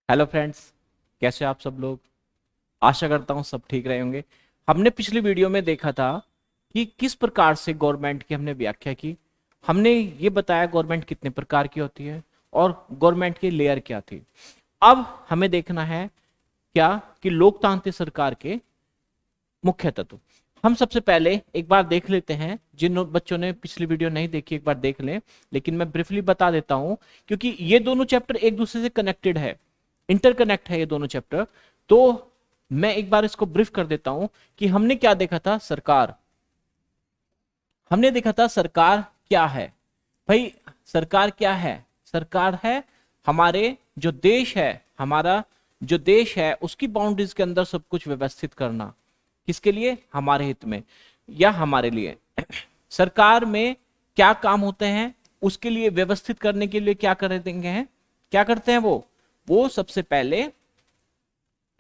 Hello friends, कैसे हो आप सब लोग। आशा करता हूँ सब ठीक रहे होंगे। हमने पिछली वीडियो में देखा था कि किस प्रकार से गवर्नमेंट की हमने व्याख्या की। हमने ये बताया गवर्नमेंट कितने प्रकार की होती है और गवर्नमेंट की लेयर क्या थी। अब हमें देखना है क्या कि लोकतांत्रिक सरकार के मुख्य तत्व। हम सबसे पहले एक बार देख लेते हैं, जिन बच्चों ने पिछली वीडियो नहीं देखी एक बार देख लें, लेकिन मैं ब्रीफली बता देता हूं क्योंकि ये दोनों चैप्टर एक दूसरे से कनेक्टेड है, इंटरकनेक्ट है ये दोनों चैप्टर। तो मैं एक बार इसको ब्रीफ कर देता हूं कि हमने क्या देखा था। सरकार, हमने देखा था सरकार क्या है भाई। सरकार क्या है? सरकार है हमारे जो देश है, हमारा जो देश है उसकी बाउंड्रीज के अंदर सब कुछ व्यवस्थित करना। किसके लिए? हमारे हित में या हमारे लिए। सरकार में क्या काम होते हैं उसके लिए व्यवस्थित करने के लिए क्या कर देंगे हैं, क्या करते हैं वो सबसे पहले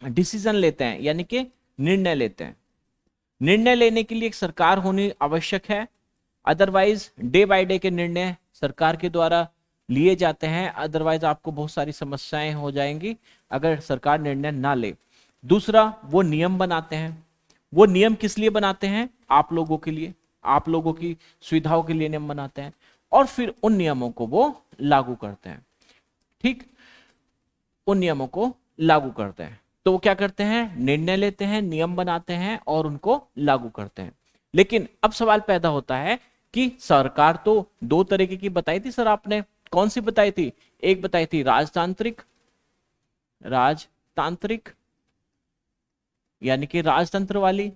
डिसीजन लेते हैं, यानी कि निर्णय लेते हैं। निर्णय लेने के लिए एक सरकार होनी आवश्यक है, अदरवाइज डे बाय डे के निर्णय सरकार के द्वारा लिए जाते हैं। अदरवाइज आपको बहुत सारी समस्याएं हो जाएंगी अगर सरकार निर्णय ना ले। दूसरा, वो नियम बनाते हैं। वो नियम किस लिए बनाते हैं? आप लोगों के लिए, आप लोगों की सुविधाओं के लिए नियम बनाते हैं और फिर उन नियमों को वो लागू करते हैं। ठीक, उन नियमों को लागू करते हैं। तो वो क्या करते हैं? निर्णय लेते हैं, नियम बनाते हैं और उनको लागू करते हैं। लेकिन अब सवाल पैदा होता है कि सरकार तो दो तरीके की बताई थी सर आपने, कौन सी बताई थी? एक बताई थी राजतांत्रिक, राजतांत्रिक यानी कि राजतंत्र वाली,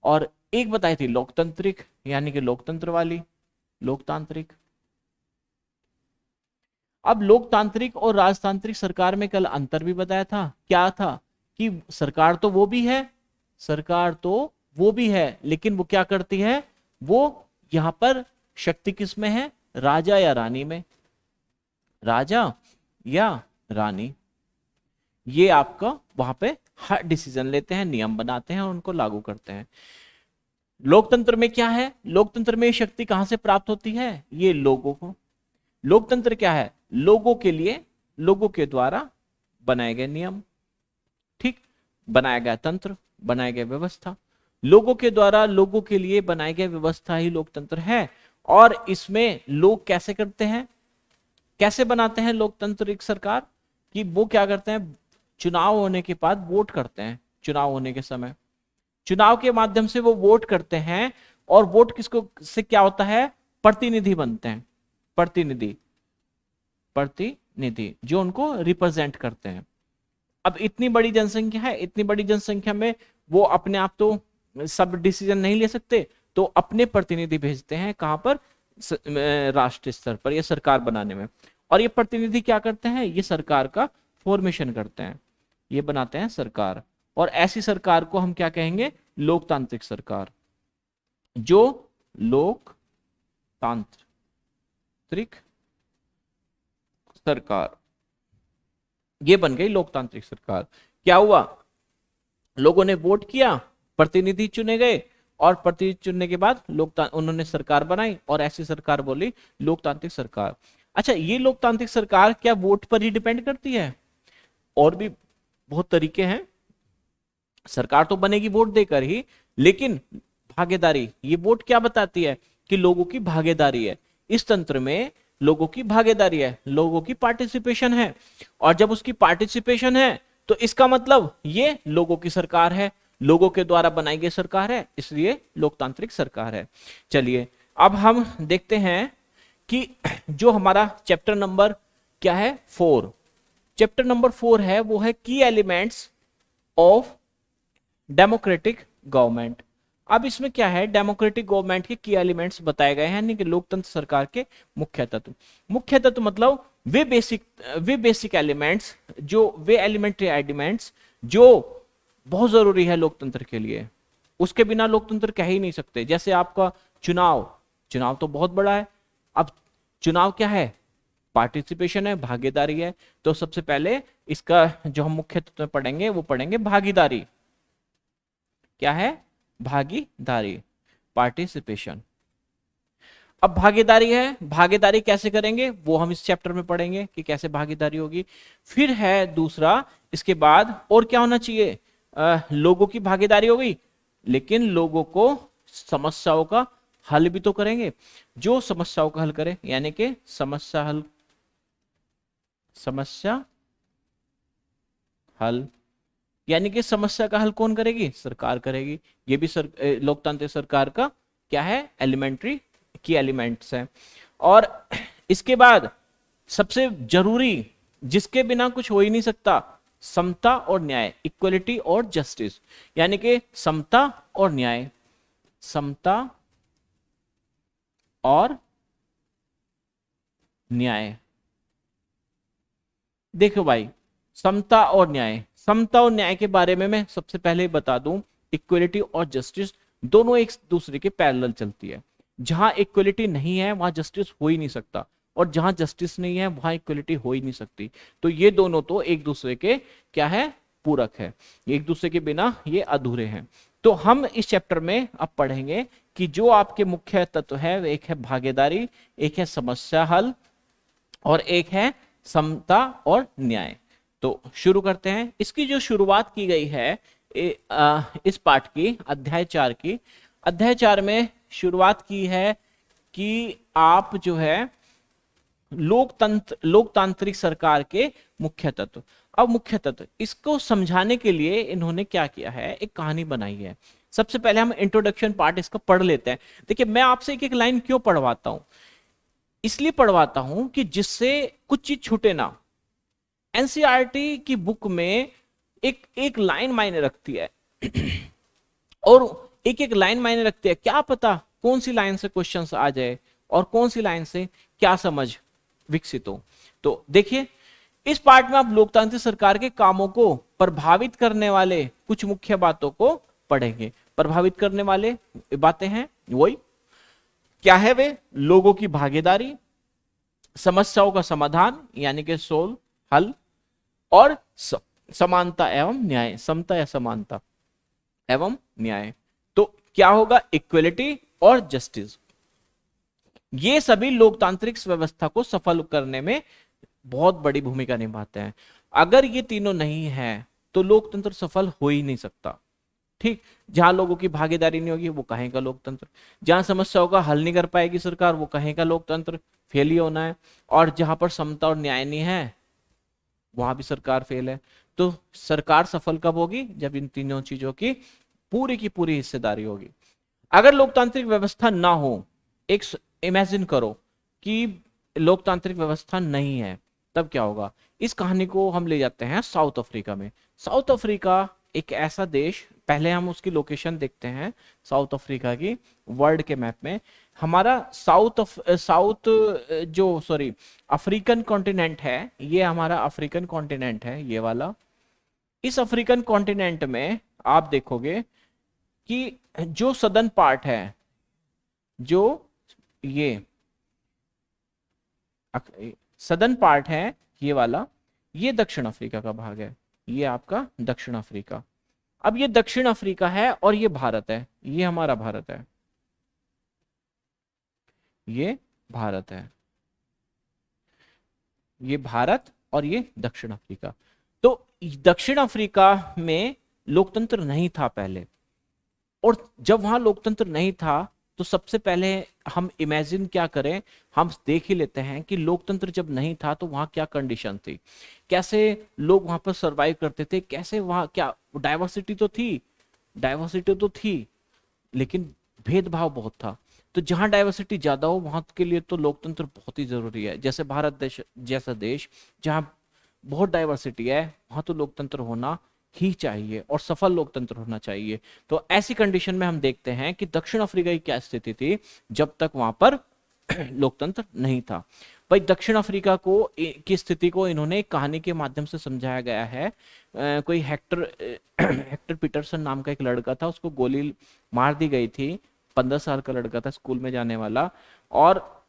और एक बताई थी लोकतांत्रिक यानी कि लोकतंत्र वाली, लोकतांत्रिक। अब लोकतांत्रिक और राजतांत्रिक सरकार में कल अंतर भी बताया था। क्या था कि सरकार तो वो भी है, सरकार तो वो भी है, लेकिन वो क्या करती है? वो यहां पर शक्ति किस में है? राजा या रानी में, राजा या रानी। ये आपका वहां पे हर डिसीजन लेते हैं, नियम बनाते हैं और उनको लागू करते हैं। लोकतंत्र में क्या है? लोकतंत्र में शक्ति कहां से प्राप्त होती है? ये लोगों को। लोकतंत्र क्या है? लोगों के लिए, लोगों के द्वारा बनाए गए नियम, ठीक, बनाया गया तंत्र, बनाया गया व्यवस्था। लोगों के द्वारा लोगों के लिए बनाई गई व्यवस्था ही लोकतंत्र है। और इसमें लोग कैसे करते हैं, कैसे बनाते हैं लोकतांत्रिक सरकार? कि वो क्या करते हैं? चुनाव होने के बाद वोट करते हैं। चुनाव होने के समय चुनाव के माध्यम से वो वोट करते हैं और वोट किसको से क्या होता है? प्रतिनिधि बनते हैं। प्रतिनिधि, प्रतिनिधि जो उनको रिप्रेजेंट करते हैं। अब इतनी बड़ी जनसंख्या है, इतनी बड़ी जनसंख्या में वो अपने आप तो सब डिसीजन नहीं ले सकते, तो अपने प्रतिनिधि भेजते हैं कहां पर? राष्ट्रीय स्तर पर या सरकार बनाने में। और ये प्रतिनिधि क्या करते हैं? ये सरकार का फॉर्मेशन करते हैं, ये बनाते हैं सरकार। और ऐसी सरकार को हम क्या कहेंगे? लोकतांत्रिक सरकार। जो लोकतांत्रिक सरकार, ये बन गई लोकतांत्रिक सरकार। क्या हुआ? लोगों ने वोट किया, प्रतिनिधि चुने गए, और प्रतिनिधि चुनने के बाद उन्होंने सरकार बनाई और ऐसी सरकार बोली लोकतांत्रिक सरकार। अच्छा, ये लोकतांत्रिक सरकार क्या वोट पर ही डिपेंड करती है? और भी बहुत तरीके हैं। सरकार तो बनेगी वोट देकर ही, लेकिन भागीदारी, ये वोट क्या बताती है? कि लोगों की भागीदारी है इस तंत्र में, लोगों की भागीदारी है, लोगों की पार्टिसिपेशन है। और जब उसकी पार्टिसिपेशन है तो इसका मतलब ये लोगों की सरकार है, लोगों के द्वारा बनाई गई सरकार है, इसलिए लोकतांत्रिक सरकार है। चलिए अब हम देखते हैं कि जो हमारा चैप्टर नंबर क्या है? 4। चैप्टर नंबर 4 है, वो है की एलिमेंट्स ऑफ डेमोक्रेटिक गवर्नमेंट। अब इसमें क्या है? डेमोक्रेटिक गवर्नमेंट के की एलिमेंट्स बताए गए हैं, यानी कि लोकतंत्र सरकार के मुख्य तत्व। मुख्य तत्व मतलब वे बेसिक एलिमेंट्स, जो वे एलिमेंट्री एलिमेंट्स जो बहुत जरूरी है लोकतंत्र के लिए। उसके बिना लोकतंत्र कह ही नहीं सकते। जैसे आपका चुनाव, चुनाव तो बहुत बड़ा है। अब चुनाव क्या है? पार्टिसिपेशन है, भागीदारी है। तो सबसे पहले इसका जो हम मुख्य तत्व पढ़ेंगे वो पढ़ेंगे भागीदारी। क्या है? भागीदारी, पार्टिसिपेशन। अब भागीदारी है, भागीदारी कैसे करेंगे वो हम इस चैप्टर में पढ़ेंगे कि कैसे भागीदारी होगी। फिर है दूसरा, इसके बाद और क्या होना चाहिए, लोगों की भागीदारी हो गई, लेकिन लोगों को समस्याओं का हल भी तो करेंगे। जो समस्याओं का हल करे, यानी कि समस्या हल, समस्या हल, यानी कि समस्या का हल कौन करेगी, सरकार करेगी। ये भी लोकतांत्रिक सरकार का क्या है, एलिमेंट्री की एलिमेंट्स हैं। और इसके बाद सबसे जरूरी, जिसके बिना कुछ हो ही नहीं सकता, समता और न्याय, इक्वलिटी और जस्टिस, यानी कि समता और न्याय, समता और न्याय। देखो भाई, समता और न्याय, समता और न्याय के बारे में मैं सबसे पहले बता दूं, इक्वलिटी और जस्टिस दोनों एक दूसरे के पैरेलल चलती है। जहां इक्वलिटी नहीं है वहां जस्टिस हो ही नहीं सकता, और जहां जस्टिस नहीं है वहां इक्वलिटी हो ही नहीं सकती। तो ये दोनों तो एक दूसरे के क्या है, पूरक है, एक दूसरे के बिना ये अधूरे हैं। तो हम इस चैप्टर में अब पढ़ेंगे कि जो आपके मुख्य तत्व है, एक है भागीदारी, एक है समस्या हल, और एक है समता और न्याय। तो शुरू करते हैं। इसकी जो शुरुआत की गई है इस पाठ की, अध्याय 4 की, अध्याय 4 में शुरुआत की है कि आप जो है लोकतांत्रिक सरकार के मुख्य तत्व। अब मुख्य तत्व, इसको समझाने के लिए इन्होंने क्या किया है, एक कहानी बनाई है। सबसे पहले हम इंट्रोडक्शन पार्ट इसका पढ़ लेते हैं। देखिए, मैं आपसे एक एक लाइन क्यों पढ़वाता हूं, इसलिए पढ़वाता हूं कि जिससे कुछ चीज छूटे ना। एनसीईआरटी की बुक में एक एक लाइन मायने रखती है और एक एक लाइन मायने रखती है, क्या पता कौन सी लाइन से क्वेश्चंस आ जाए और कौन सी लाइन से क्या समझ विकसित हो। तो देखिए, इस पार्ट में आप लोकतांत्रिक सरकार के कामों को प्रभावित करने वाले कुछ मुख्य बातों को पढ़ेंगे। प्रभावित करने वाले बातें हैं वही क्या है, वे लोगों की भागीदारी, समस्याओं का समाधान यानी कि सोल्व, हल, और समानता एवं न्याय, समता या समानता एवं न्याय। तो क्या होगा, इक्वलिटी और जस्टिस। ये सभी लोकतांत्रिक व्यवस्था को सफल करने में बहुत बड़ी भूमिका निभाते हैं। अगर ये तीनों नहीं है तो लोकतंत्र सफल हो ही नहीं सकता। ठीक, जहां लोगों की भागीदारी नहीं होगी वो कहें का लोकतंत्र, जहां समस्याओं का हल नहीं कर पाएगी सरकार वो कहें का लोकतंत्र, फेल ही होना है। और जहां पर समता और न्याय नहीं है वहां भी सरकार फेल है। तो सरकार सफल कब होगी, जब इन तीनों चीजों की पूरी हिस्सेदारी होगी। अगर लोकतांत्रिक व्यवस्था ना हो, एक इमेजिन करो कि लोकतांत्रिक व्यवस्था नहीं है, तब क्या होगा। इस कहानी को हम ले जाते हैं साउथ अफ्रीका में। साउथ अफ्रीका एक ऐसा देश, पहले हम उसकी लोकेशन देखते हैं साउथ अफ्रीका की वर्ल्ड के मैप में। हमारा साउथ जो सॉरी अफ्रीकन कॉन्टिनेंट है, ये हमारा अफ्रीकन कॉन्टिनेंट है, ये वाला। इस अफ्रीकन कॉन्टिनेंट में आप देखोगे कि जो सदर्न पार्ट है, जो ये सदर्न पार्ट है ये वाला, ये दक्षिण अफ्रीका का भाग है, ये आपका दक्षिण अफ्रीका। अब ये दक्षिण अफ्रीका है और ये भारत है, ये हमारा भारत है, ये भारत है, ये भारत और ये दक्षिण अफ्रीका। तो दक्षिण अफ्रीका में लोकतंत्र नहीं था पहले, और जब वहां लोकतंत्र नहीं था तो सबसे पहले हम इमेजिन क्या करें, हम देख ही लेते हैं कि लोकतंत्र जब नहीं था तो वहां क्या कंडीशन थी, कैसे लोग वहां पर सरवाइव करते थे, कैसे वहां क्या डाइवर्सिटी तो थी लेकिन भेदभाव बहुत था। तो जहां डाइवर्सिटी ज्यादा हो वहां के लिए तो लोकतंत्र बहुत ही जरूरी है। जैसे भारत देश जैसा देश जहां बहुत डाइवर्सिटी है, वहां तो लोकतंत्र होना ही चाहिए और सफल लोकतंत्र होना चाहिए। तो ऐसी कंडीशन में हम देखते हैं कि दक्षिण अफ्रीका की क्या स्थिति थी जब तक वहां पर लोकतंत्र नहीं था। भाई दक्षिण अफ्रीका को की स्थिति को इन्होंने एक कहानी के माध्यम से समझाया गया है। कोई हेक्टर पीटरसन नाम का एक लड़का था, उसको गोली मार दी गई थी, 15 साल का लड़का था, स्कूल में जाने वाला, और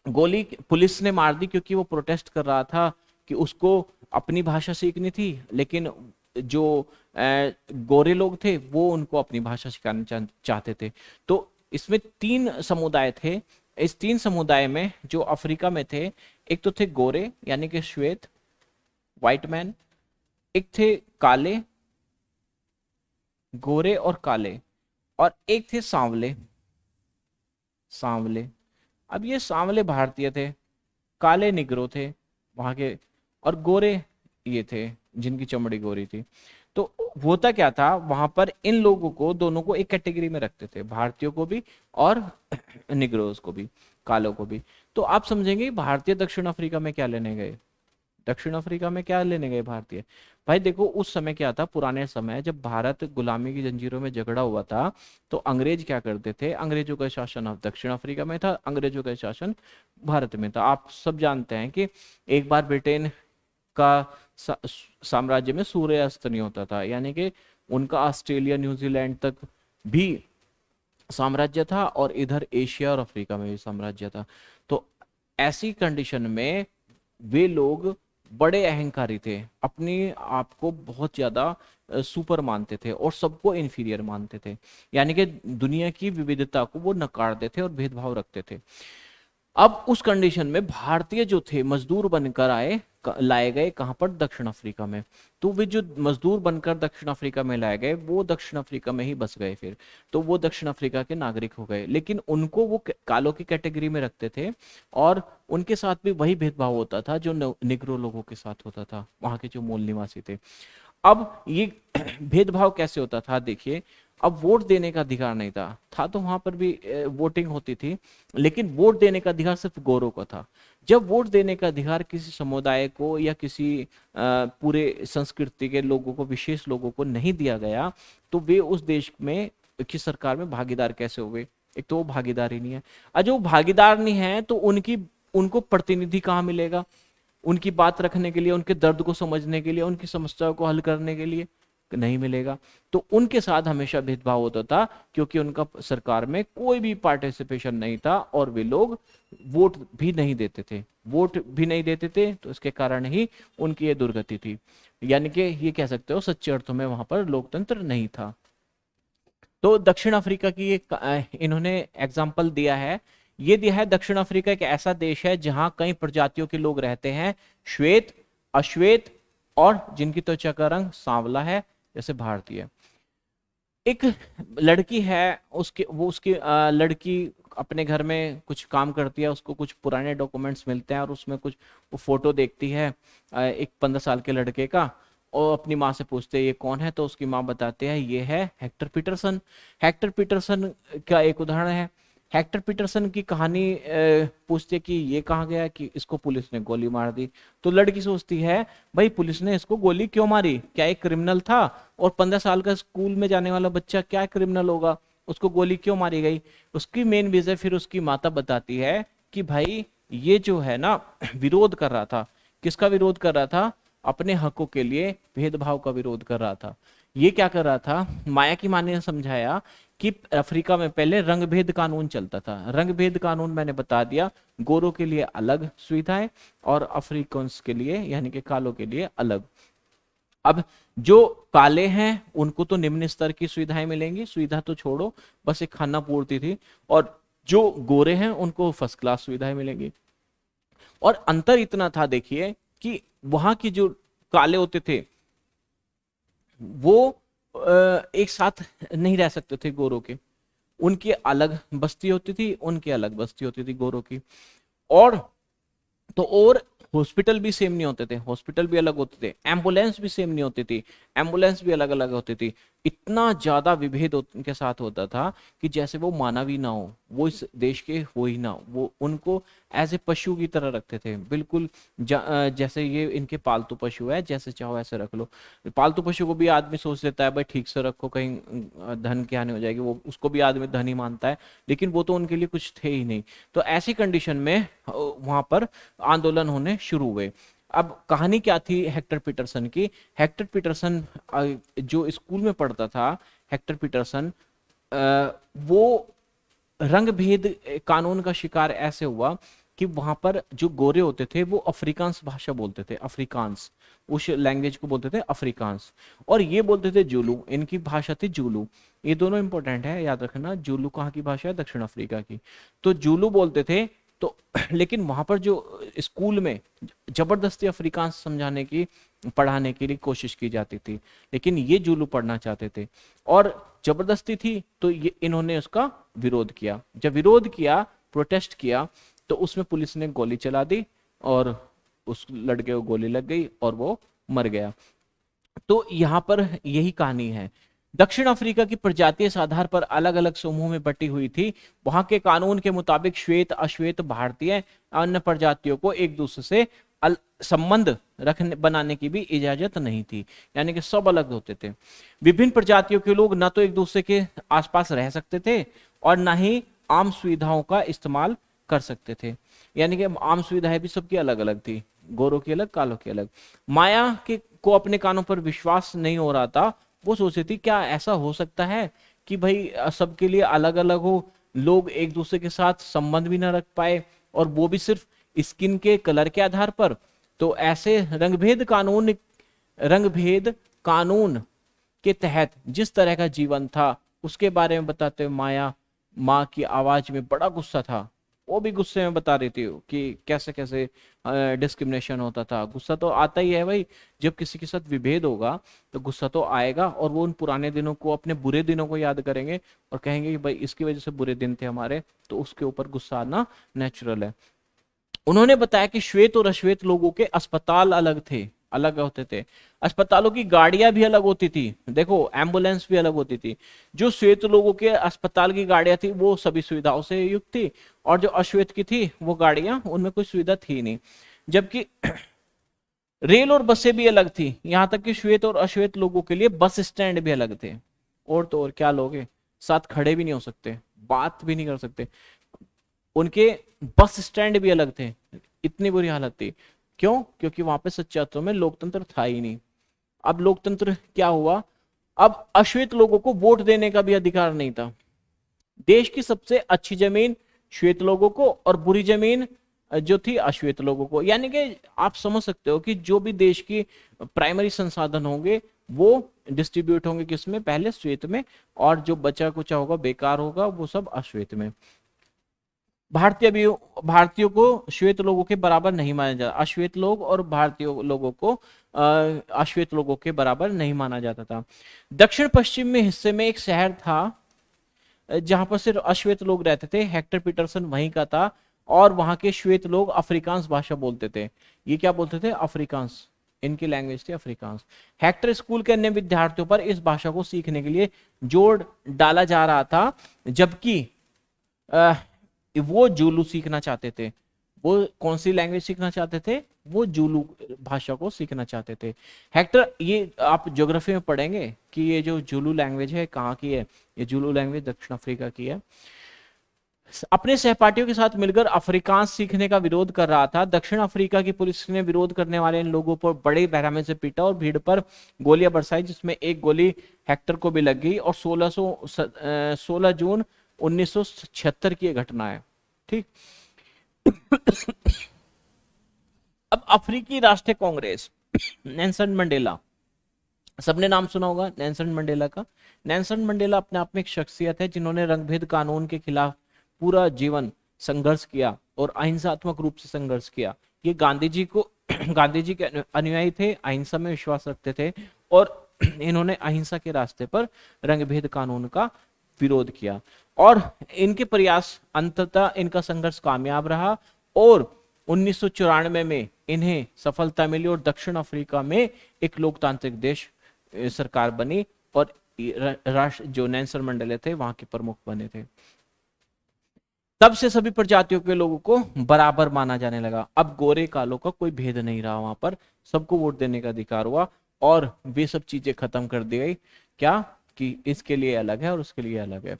गोली पुलिस ने मार दी क्योंकि वो प्रोटेस्ट कर रहा था कि उसको अपनी भाषा सीखनी थी, लेकिन जो गोरे लोग थे वो उनको अपनी भाषा सिखाना चाहते थे। तो इसमें 3 समुदाय थे, इस तीन समुदाय में जो अफ्रीका में थे, एक तो थे गोरे यानी कि श्वेत, व्हाइट मैन, एक थे काले, गोरे और काले, और एक थे सांवले, सांवले। अब ये सांवले भारतीय थे, काले निग्रो थे वहां के, और गोरे ये थे जिनकी चमड़ी गोरी थी। तो होता क्या था वहां पर, इन लोगों को दोनों को एक कैटेगरी में रखते थे, भारतीयों को भी और निग्रोज को भी, कालों को भी। तो आप समझेंगे भारतीय दक्षिण अफ्रीका में क्या लेने गए, दक्षिण अफ्रीका में क्या लेने गए भारतीय। भाई देखो उस समय क्या था, पुराने समय जब भारत गुलामी की जंजीरों में जकड़ा हुआ था, तो अंग्रेज क्या करते थे, अंग्रेजों का शासन अब दक्षिण अफ्रीका में था, अंग्रेजों का शासन भारत में था। आप सब जानते हैं कि एक बार ब्रिटेन का साम्राज्य में सूर्यास्त नहीं होता था, यानी कि उनका ऑस्ट्रेलिया न्यूजीलैंड तक भी साम्राज्य था, और इधर एशिया और अफ्रीका में भी साम्राज्य था। तो ऐसी कंडीशन में वे लोग बड़े अहंकारी थे, अपने आप को बहुत ज्यादा सुपर मानते थे और सबको इन्फीरियर मानते थे, यानी कि दुनिया की विविधता को वो नकारते थे और भेदभाव रखते थे। अब उस कंडीशन में भारतीय जो थे मजदूर बनकर आए, लाए गए कहां पर, दक्षिण अफ्रीका में। तो वे जो मजदूर बनकर दक्षिण अफ्रीका में लाए गए, वो दक्षिण अफ्रीका में ही बस गए फिर, तो वो दक्षिण अफ्रीका के नागरिक हो गए। लेकिन उनको वो कालों की कैटेगरी में रखते थे, और उनके साथ भी वही भेदभाव होता था जो निग्रो लोगों के साथ होता था, वहां के जो मूल निवासी थे। अब ये भेदभाव कैसे होता था देखिए, अब वोट देने का अधिकार नहीं था तो वहां पर भी वोटिंग होती थी, लेकिन वोट देने का अधिकार सिर्फ गोरों को था। जब वोट देने का अधिकार किसी समुदाय को या किसी पूरे संस्कृति के लोगों को, विशेष लोगों को नहीं दिया गया, तो वे उस देश में की सरकार में भागीदार कैसे हुए। एक तो वो भागीदार ही नहीं है, और जो भागीदार नहीं है तो उनको प्रतिनिधि कहाँ मिलेगा, उनकी बात रखने के लिए, उनके दर्द को समझने के लिए, उनकी समस्याओं को हल करने के लिए नहीं मिलेगा। तो उनके साथ हमेशा भेदभाव होता था, क्योंकि उनका सरकार में कोई भी पार्टिसिपेशन नहीं था, और वे लोग वोट भी नहीं देते थे, वोट भी नहीं देते थे, तो इसके कारण ही उनकी ये दुर्गति थी। यानी कि ये कह सकते हो सच्चे अर्थों में वहां पर लोकतंत्र नहीं था। तो दक्षिण अफ्रीका की इन्होंने एग्जाम्पल दिया है, ये दिया है दक्षिण अफ्रीका एक ऐसा देश है जहां कई प्रजातियों के लोग रहते हैं, श्वेत, अश्वेत, और जिनकी त्वचा का रंग सांवला है जैसे भारतीय। एक लड़की है, उसकी लड़की अपने घर में कुछ काम करती है, उसको कुछ पुराने डॉक्यूमेंट्स मिलते हैं, और उसमें कुछ वो फोटो देखती है एक 15 साल के लड़के का, और अपनी माँ से पूछते हैं ये कौन है, तो उसकी माँ बताते हैं ये है हेक्टर पीटरसन। हेक्टर पीटरसन का एक उदाहरण है। हेक्टर पीटरसन की कहानी पूछते कि ये कहाँ गया, कि इसको पुलिस ने गोली मार दी। तो लड़की सोचती है भाई पुलिस ने इसको गोली क्यों मारी, क्या एक क्रिमिनल था, और 15 साल का स्कूल में जाने वाला बच्चा क्या क्रिमिनल होगा, उसको गोली क्यों मारी गई। उसकी मेन वजह फिर उसकी माता बताती है कि भाई ये जो है ना विरोध कर रहा था, किसका विरोध कर रहा था, अपने हकों के लिए, भेदभाव का विरोध कर रहा था। ये क्या कर रहा था, माया की माँ ने समझाया कि अफ्रीका में पहले रंग भेद कानून चलता था। रंग भेद कानून मैंने बता दिया, गोरों के लिए अलग सुविधाएं और अफ्रीकन्स के लिए यानी कि कालों के लिए अलग। अब जो काले हैं उनको तो निम्न स्तर की सुविधाएं मिलेंगी, सुविधा तो छोड़ो, बस एक खाना पूर्ति थी, और जो गोरे हैं उनको फर्स्ट क्लास सुविधाएं मिलेंगी। और अंतर इतना था देखिए कि वहां की जो काले होते थे वो एक साथ नहीं रह सकते थे गोरों के, उनकी अलग बस्ती होती थी, उनकी अलग बस्ती होती थी गोरों की। और तो और हॉस्पिटल भी सेम नहीं होते थे, हॉस्पिटल भी अलग होते थे, एम्बुलेंस भी सेम नहीं होती थी, एम्बुलेंस भी अलग अलग होती थी। इतना ज्यादा विभेद उनके साथ होता था कि जैसे वो मानव ही ना हो, वो इस देश के हो ही ना हो, वो उनको एज ए पशु की तरह रखते थे बिल्कुल। जैसे ये इनके पालतू पशु है, जैसे चाहो ऐसे रख लो। पालतू पशु को भी आदमी सोच लेता है भाई ठीक से रखो, कहीं धन की हानि हो जाएगी, वो उसको भी आदमी धन ही मानता है, लेकिन वो तो उनके लिए कुछ थे ही नहीं। तो ऐसी कंडीशन में वहां पर आंदोलन होने शुरू हुए। अब कहानी क्या थी हेक्टर पीटरसन की। हेक्टर पीटरसन जो स्कूल में पढ़ता था, हेक्टर पीटरसन वो रंग भेद कानून का शिकार ऐसे हुआ कि वहां पर जो गोरे होते थे वो अफ्रीकांस भाषा बोलते थे, अफ्रीकांस, उस लैंग्वेज को बोलते थे अफ्रीकांस, और ये बोलते थे जुलू, इनकी भाषा थी जुलू। ये दोनों इंपॉर्टेंट है, याद रखना, जुलू कहाँ की भाषा है, दक्षिण अफ्रीका की। तो जुलू बोलते थे। तो लेकिन वहां पर जो स्कूल में जबरदस्ती अफ्रीकांस समझाने की, पढ़ाने के लिए कोशिश की जाती थी, लेकिन ये जुलू पढ़ना चाहते थे और जबरदस्ती थी, तो ये इन्होंने उसका विरोध किया। जब विरोध किया, प्रोटेस्ट किया, तो उसमें पुलिस ने गोली चला दी और उस लड़के को गोली लग गई और वो मर गया। तो यहाँ पर यही कहानी है। दक्षिण अफ्रीका की प्रजातीय इस आधार पर अलग अलग समूह में बटी हुई थी। वहां के कानून के मुताबिक श्वेत, अश्वेत, भारतीय, अन्य प्रजातियों को एक दूसरे से संबंध रखने बनाने की भी इजाजत नहीं थी, यानी कि सब अलग होते थे। विभिन्न प्रजातियों के लोग न तो एक दूसरे के आसपास रह सकते थे और न ही आम सुविधाओं का इस्तेमाल कर सकते थे, यानी कि आम सुविधाएं भी सबकी अलग अलग थी, गोरों की अलग, कालों की अलग। माया के को अपने कानों पर विश्वास नहीं हो रहा था। वो सोचती थी क्या ऐसा हो सकता है कि भाई सबके लिए अलग अलग हो, लोग एक दूसरे के साथ संबंध भी ना रख पाए, और वो भी सिर्फ स्किन के कलर के आधार पर। तो ऐसे रंगभेद कानून के तहत जिस तरह का जीवन था उसके बारे में बताते हुए माया माँ की आवाज में बड़ा गुस्सा था। वो भी गुस्से में बता रही थी कि कैसे कैसे डिस्क्रिमिनेशन होता था। गुस्सा तो आता ही है भाई, जब किसी के साथ विभेद होगा तो गुस्सा तो आएगा, और वो उन पुराने दिनों को, अपने बुरे दिनों को याद करेंगे और कहेंगे कि भाई इसकी वजह से बुरे दिन थे हमारे, तो उसके ऊपर गुस्सा आना नेचुरल है। उन्होंने बताया कि श्वेत और अश्वेत लोगों के अस्पताल अलग थे, अलग होते थे। अस्पतालों की गाड़ियां भी अलग होती थी, देखो एम्बुलेंस भी अलग होती थी। जो श्वेत लोगों के अस्पताल की गाड़ियां थी वो सभी सुविधाओं से युक्त थी, और जो अश्वेत की थी वो गाड़ियां, उनमें कोई सुविधा थी नहीं। जबकि रेल और बसें भी अलग थी, यहां तक कि श्वेत और अश्वेत लोगों के लिए बस स्टैंड भी अलग थे। और तो और क्या, लोग साथ खड़े भी नहीं हो सकते, बात भी नहीं कर सकते, उनके बस स्टैंड भी अलग थे। इतनी बुरी हालत थी। क्यों? क्योंकि वहां पे सच्चे अर्थों में लोकतंत्र था ही नहीं। अब लोकतंत्र क्या हुआ, अब अश्वेत लोगों को वोट देने का भी अधिकार नहीं था। देश की सबसे अच्छी जमीन श्वेत लोगों को और बुरी जमीन जो थी अश्वेत लोगों को। यानी कि आप समझ सकते हो कि जो भी देश की प्राइमरी संसाधन होंगे वो डिस्ट्रीब्यूट होंगे किसमें, पहले श्वेत में, और जो बचा कुचा होगा, बेकार होगा, वो सब अश्वेत में। भारतीयों को श्वेत लोगों के बराबर नहीं माना जाता, अश्वेत लोग और भारतीय लोगों को अश्वेत लोगों के बराबर नहीं माना जाता था। दक्षिण पश्चिम में हिस्से में एक शहर था जहां पर सिर्फ अश्वेत लोग रहते थे, हेक्टर पीटरसन वहीं का था, और वहां के श्वेत लोग अफ्रीकांस भाषा बोलते थे। ये क्या बोलते थे? अफ्रीकांस, इनकी लैंग्वेज थी अफ्रीकांस। हेक्टर स्कूल के अन्य विद्यार्थियों पर इस भाषा को सीखने के लिए जोर डाला जा रहा था, जबकि वो जुलू सीखना चाहते थे। वो कौन सी लैंग्वेज सीखना चाहते थे? वो जुलू भाषा को सीखना चाहते थे। हेक्टर, ये आप ज्योग्राफी में पढ़ेंगे कि ये जो जुलू लैंग्वेज है कहाँ की है। ये जुलू लैंग्वेज दक्षिण अफ्रीका की है। अपने सहपाठियों के साथ मिलकर अफ्रीकांस सीखने का विरोध कर रहा था। दक्षिण अफ्रीका की पुलिस ने विरोध करने वाले इन लोगों पर बड़े पैमाने से पीटा और भीड़ पर गोलियां बरसाई, जिसमें एक गोली हेक्टर को भी लग गई। और 16 जून 1976 की घटना है, ठीक। अब अफ्रीकी राष्ट्रीय कांग्रेस, नेल्सन मंडेला, सबने नाम सुना होगा नेल्सन मंडेला का। नेल्सन मंडेला अपने आप में एक शख्सियत है जिन्होंने रंगभेद कानून के खिलाफ पूरा जीवन संघर्ष किया और अहिंसात्मक रूप से संघर्ष किया। ये गांधी जी के अनुयायी थे, अहिंसा में विश्वास रखते थे, और इन्होंने अहिंसा के रास्ते पर रंगभेद कानून का विरोध किया, और इनके प्रयास, अंततः इनका संघर्ष कामयाब रहा, और 1994 में इन्हें सफलता मिली और दक्षिण अफ्रीका में एक लोकतांत्रिक देश सरकार बनी, और राष्ट्र जो नेल्सन मंडेला थे वहां के प्रमुख बने थे। तब से सभी प्रजातियों के लोगों को बराबर माना जाने लगा। अब गोरे कालों का कोई भेद नहीं रहा, वहां पर सबको वोट देने का अधिकार हुआ, और वे सब चीजें खत्म कर दी गई। क्या कि इसके लिए अलग है और उसके लिए अलग है।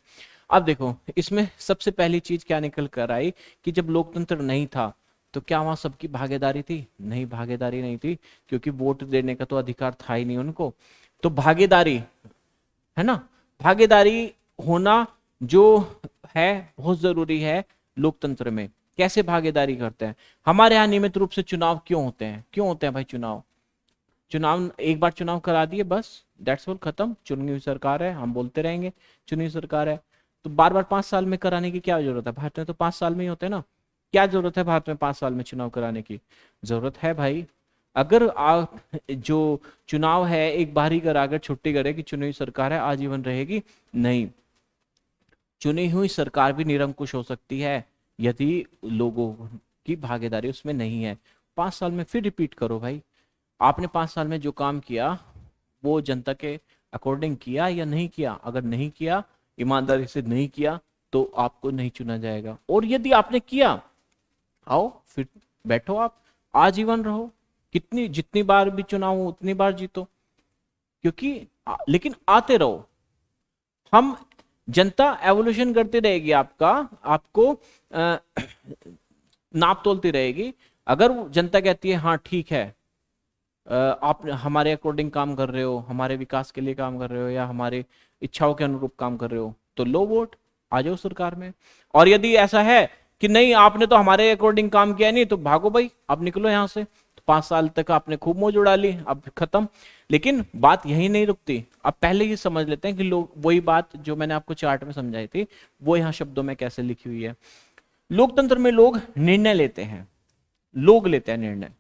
अब देखो इसमें सबसे पहली चीज क्या निकल कर आई कि जब लोकतंत्र नहीं था तो क्या वहां सबकी भागीदारी थी? नहीं, भागीदारी नहीं थी, क्योंकि वोट देने का तो अधिकार था ही नहीं उनको। तो भागीदारी है ना, भागीदारी होना जो है बहुत जरूरी है लोकतंत्र में। कैसे भागीदारी करते हैं। हमारे यहाँ नियमित रूप से चुनाव क्यों होते हैं, क्यों होते हैं भाई चुनाव? चुनाव एक बार चुनाव करा दिए बस, दैट्स ऑल, खत्म। चुनी हुई सरकार है, हम बोलते रहेंगे चुनी हुई सरकार है। तो बार बार 5 साल में कराने की क्या जरूरत है? भारत में तो 5 साल में ही होते हैं ना। क्या जरूरत है भारत में 5 साल में चुनाव कराने की? जरूरत है भाई। अगर आप जो चुनाव है एक बार ही करा कर छुट्टी करे कि चुनी हुई सरकार है आजीवन रहेगी, नहीं। चुनी हुई सरकार भी निरंकुश हो सकती है यदि लोगों की भागीदारी उसमें नहीं है। 5 साल में फिर रिपीट करो भाई। आपने 5 साल में जो काम किया वो जनता के अकॉर्डिंग किया या नहीं किया? अगर नहीं किया, ईमानदारी से नहीं किया, तो आपको नहीं चुना जाएगा। और यदि आपने किया, आओ फिर बैठो, आप आजीवन रहो, कितनी जितनी बार भी चुनाव हो उतनी बार जीतो, क्योंकि लेकिन आते रहो। हम जनता एवोल्यूशन करती रहेगी, आपको नाप तोलती रहेगी। अगर जनता कहती है हाँ ठीक है, आप हमारे अकॉर्डिंग काम कर रहे हो, हमारे विकास के लिए काम कर रहे हो, या हमारे इच्छाओं के अनुरूप काम कर रहे हो, तो लो वोट, आ जाओ सरकार में। और यदि ऐसा है कि नहीं आपने तो हमारे अकॉर्डिंग काम किया नहीं, तो भागो भाई, अब निकलो यहां से। तो 5 साल तक आपने खूब मौज उड़ा ली, अब खत्म। लेकिन बात यही नहीं रुकती। अब पहले ये समझ लेते हैं कि लोग, वही बात जो मैंने आपको चार्ट में समझाई थी, वो यहाँ शब्दों में कैसे लिखी हुई है। लोकतंत्र में लोग निर्णय लेते हैं, लोग लेते हैं निर्णय।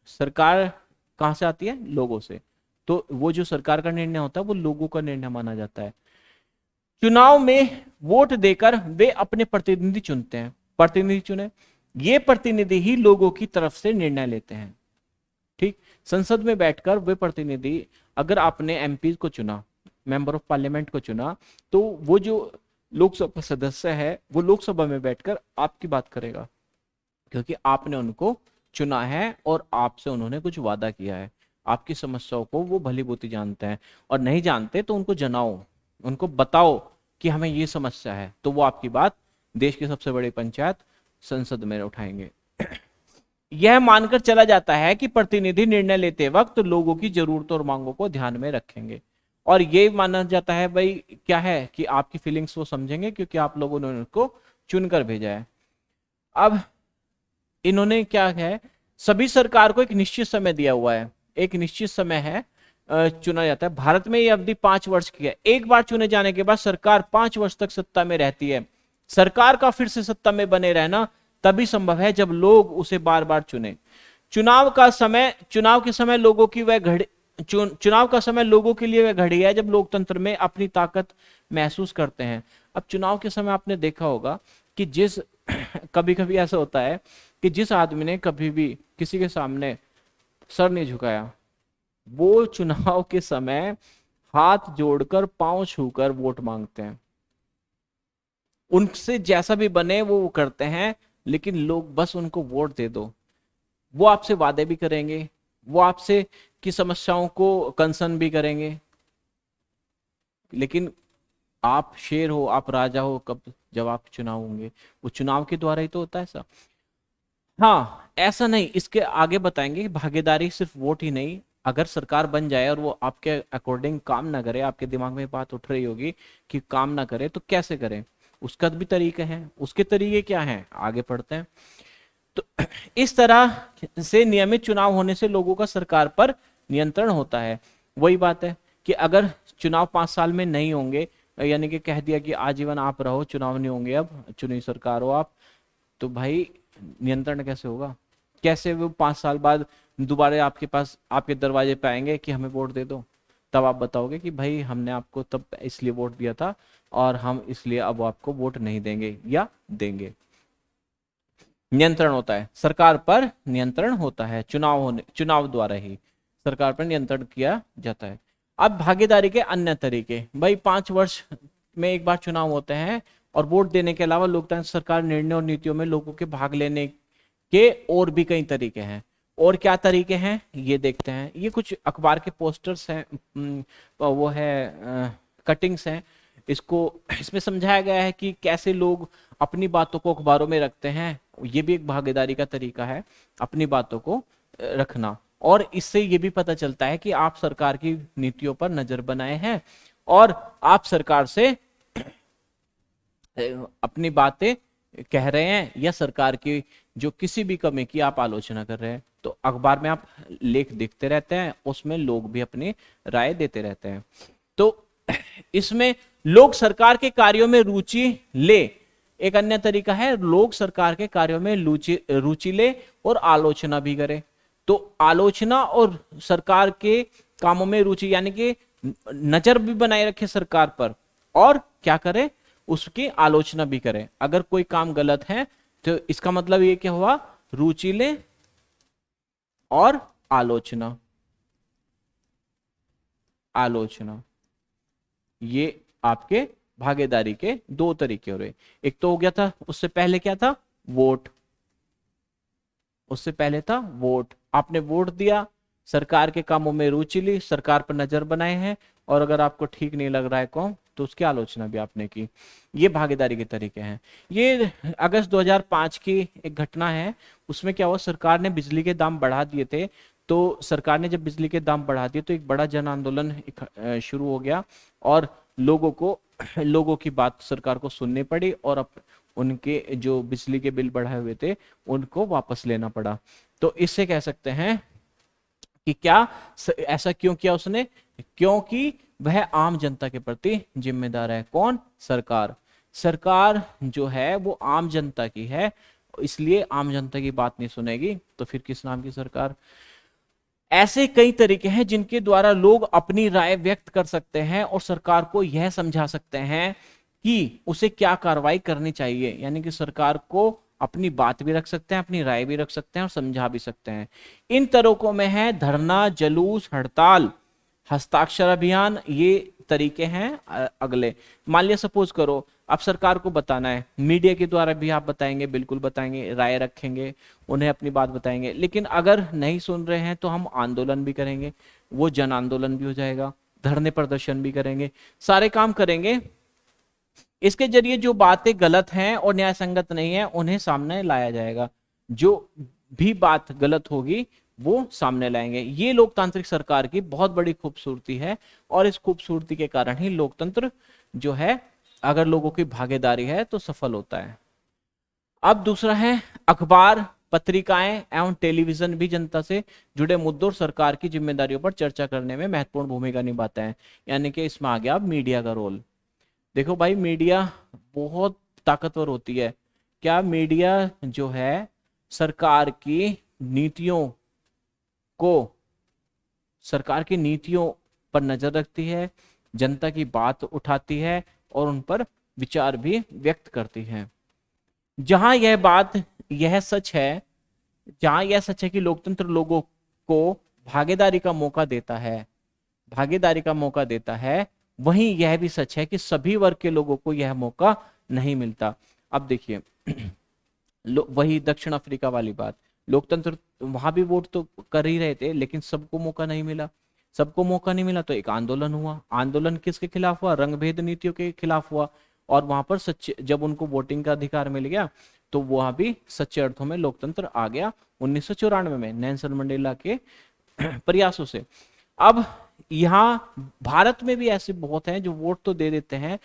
सरकार कहां से आती है? लोगों से। तो वो जो सरकार का निर्णय होता है वो लोगों का निर्णय माना जाता है। चुनाव में वोट देकर वे अपने प्रतिनिधि चुनते हैं। प्रतिनिधि चुने, ये प्रतिनिधि ही लोगों की तरफ से निर्णय लेते हैं। ठीक, संसद में बैठकर वे प्रतिनिधि, अगर आपने एमपी को चुना, मेंबर ऑफ पार्लियामेंट को चुना, तो वो जो लोकसभा सदस्य है वो लोकसभा में बैठकर आपकी बात करेगा, क्योंकि आपने उनको चुना है और आपसे उन्होंने कुछ वादा किया है। आपकी समस्याओं को वो भली भांति जानते हैं, और नहीं जानते तो उनको जनाओ, उनको बताओ कि हमें ये समस्या है, तो वो आपकी बात देश की सबसे बड़ी पंचायत संसद में उठाएंगे। यह मानकर चला जाता है कि प्रतिनिधि निर्णय लेते वक्त लोगों की जरूरतों और मांगों को ध्यान में रखेंगे, और ये माना जाता है भाई क्या है कि आपकी फीलिंग्स वो समझेंगे, क्योंकि आप लोगों ने उनको चुनकर भेजा है। अब इन्होंने क्या है, सभी सरकार को एक निश्चित समय दिया हुआ है, एक निश्चित समय है, चुना जाता है। भारत में ये अवधि 5 वर्ष की है। एक बार चुने जाने के बाद सरकार 5 वर्ष तक सत्ता में रहती है। सरकार का फिर से सत्ता में बने रहना तभी संभव है जब लोग उसे बार बार चुने। चुनाव का समय लोगों की वह घड़ी, चुनाव का समय लोगों के लिए वह घड़ी है जब लोकतंत्र में अपनी ताकत महसूस करते हैं। अब चुनाव के समय आपने देखा होगा कि कभी कभी ऐसा होता है कि जिस आदमी ने कभी भी किसी के सामने सर नहीं झुकाया, वो चुनाव के समय हाथ जोड़कर पांव छूकर वोट मांगते हैं। उनसे जैसा भी बने वो करते हैं, लेकिन लोग बस उनको वोट दे दो। वो आपसे वादे भी करेंगे, वो आपसे की समस्याओं को कंसर्न भी करेंगे, लेकिन आप शेर हो, आप राजा हो कब? जब आप चुनाव होंगे, वो चुनाव के द्वारा ही तो होता है ऐसा। हाँ, ऐसा नहीं, इसके आगे बताएंगे कि भागीदारी सिर्फ वोट ही नहीं, अगर सरकार बन जाए और वो आपके अकॉर्डिंग काम ना करे, आपके दिमाग में बात उठ रही होगी कि काम ना करे, तो कैसे करें, उसका भी तरीके हैं। उसके तरीके क्या हैं, आगे पढ़ते हैं। तो इस तरह से नियमित चुनाव होने से लोगों का सरकार पर नियंत्रण होता है। वही बात है कि अगर चुनाव 5 साल में नहीं होंगे, यानी कि कह दिया कि आजीवन आप रहो, चुनाव नहीं होंगे, अब चुनी सरकार हो आप, तो भाई नियंत्रण कैसे होगा? कैसे वो 5 साल बाद दोबारा आपके पास, आपके दरवाजे पे आएंगे कि हमें वोट दे दो? तब आप बताओगे कि भाई हमने आपको तब इसलिए वोट दिया था और हम इसलिए अब आपको वोट नहीं देंगे या देंगे। नियंत्रण होता है, सरकार पर नियंत्रण होता है, चुनाव द्वारा ही सरकार पर नियंत्रण किया जाता है। अब भागीदारी के अन्य तरीके, भाई 5 वर्ष में एक बार चुनाव होते हैं, और वोट देने के अलावा लोकतंत्र सरकार निर्णय और नीतियों में लोगों के भाग लेने के और भी कई तरीके हैं। और क्या तरीके हैं ये देखते हैं। ये कुछ अखबार के पोस्टर्स हैं, वो है कटिंग्स हैं। इसमें समझाया गया है कि कैसे लोग अपनी बातों को अखबारों में रखते हैं। ये भी एक भागीदारी का तरीका है, अपनी बातों को रखना। और इससे ये भी पता चलता है कि आप सरकार की नीतियों पर नजर बनाए हैं और आप सरकार से अपनी बातें कह रहे हैं या सरकार की जो किसी भी कमी की आप आलोचना कर रहे हैं। तो अखबार में आप लेख देखते रहते हैं, उसमें लोग भी अपनी राय देते रहते हैं। तो इसमें लोग सरकार के कार्यों में रुचि ले, एक अन्य तरीका है लोग सरकार के कार्यों में रुचि ले और आलोचना भी करे। तो आलोचना और सरकार के कामों में रुचि यानी कि नजर भी बनाए रखे सरकार पर, और क्या करे, उसकी आलोचना भी करे। अगर कोई काम गलत है तो इसका मतलब ये क्या हुआ, रुचि ले और आलोचना। आलोचना ये आपके भागीदारी के दो तरीके हो रहे। एक तो हो गया था, उससे पहले क्या था, वोट। उससे पहले था वोट, आपने वोट दिया, सरकार के कामों में रुचि ली, सरकार पर नजर बनाए हैं, और अगर आपको ठीक नहीं लग रहा है कौन तो उसकी आलोचना भी आपने की। ये भागीदारी के तरीके हैं। ये अगस्त 2005 की एक घटना है। उसमें क्या हुआ, सरकार ने बिजली के दाम बढ़ा दिए थे। तो सरकार ने जब बिजली के दाम बढ़ा दिए तो एक बड़ा जन आंदोलन शुरू हो गया, और लोगों की बात सरकार को सुननी पड़ी, और उनके जो बिजली के बिल बढ़ाए हुए थे उनको वापस लेना पड़ा। तो इससे कह सकते हैं कि क्या ऐसा क्यों किया उसने, क्योंकि वह आम जनता के प्रति जिम्मेदार है। कौन, सरकार। सरकार जो है वो आम जनता की है, इसलिए आम जनता की बात नहीं सुनेगी तो फिर किस नाम की सरकार। ऐसे कई तरीके हैं जिनके द्वारा लोग अपनी राय व्यक्त कर सकते हैं और सरकार को यह समझा सकते हैं कि उसे क्या कार्रवाई करनी चाहिए। यानी कि सरकार को अपनी बात भी रख सकते हैं, अपनी राय भी रख सकते हैं और समझा भी सकते हैं। इन तरीकों में है धरना, जुलूस, हड़ताल, हस्ताक्षर अभियान, ये तरीके हैं। अगले मान लिया सपोज करो आप सरकार को बताना है, मीडिया के द्वारा भी आप बताएंगे, बिल्कुल बताएंगे, राय रखेंगे, उन्हें अपनी बात बताएंगे। लेकिन अगर नहीं सुन रहे हैं तो हम आंदोलन भी करेंगे, वो जन आंदोलन भी हो जाएगा, धरने प्रदर्शन भी करेंगे, सारे काम करेंगे। इसके जरिए जो बातें गलत हैं और न्याय संगत नहीं है उन्हें सामने लाया जाएगा। जो भी बात गलत होगी वो सामने लाएंगे। ये लोकतांत्रिक सरकार की बहुत बड़ी खूबसूरती है, और इस खूबसूरती के कारण ही लोकतंत्र जो है, अगर लोगों की भागीदारी है तो सफल होता है। अब दूसरा है अखबार, पत्रिकाएं एवं टेलीविजन भी जनता से जुड़े मुद्दों और सरकार की जिम्मेदारियों पर चर्चा करने में महत्वपूर्ण भूमिका निभाता है। यानी कि इसमें आ गया मीडिया का रोल। देखो भाई, मीडिया बहुत ताकतवर होती है। क्या मीडिया जो है सरकार की नीतियों को, सरकार की नीतियों पर नजर रखती है, जनता की बात उठाती है और उन पर विचार भी व्यक्त करती है। जहां यह सच है, जहां यह सच है कि लोकतंत्र लोगों को भागीदारी का मौका देता है, भागीदारी का मौका देता है, वहीं यह भी सच है कि सभी वर्ग के लोगों को यह मौका नहीं मिलता। अब देखिए वही दक्षिण अफ्रीका वाली बात, लोकतंत्र वहां भी वोट तो कर ही रहे थे लेकिन सबको मौका नहीं मिला। सबको मौका नहीं मिला तो एक आंदोलन हुआ। आंदोलन किसके खिलाफ हुआ, रंगभेद नीतियों के खिलाफ हुआ। और वहां पर सच्चे, जब उनको वोटिंग का अधिकार मिल गया तो वहां भी सच्चे अर्थों में लोकतंत्र आ गया 1994 में नेल्सन मंडेला के प्रयासों से। अब यहाँ भारत में भी ऐसे बहुत हैं जो वोट तो दे देते हैं,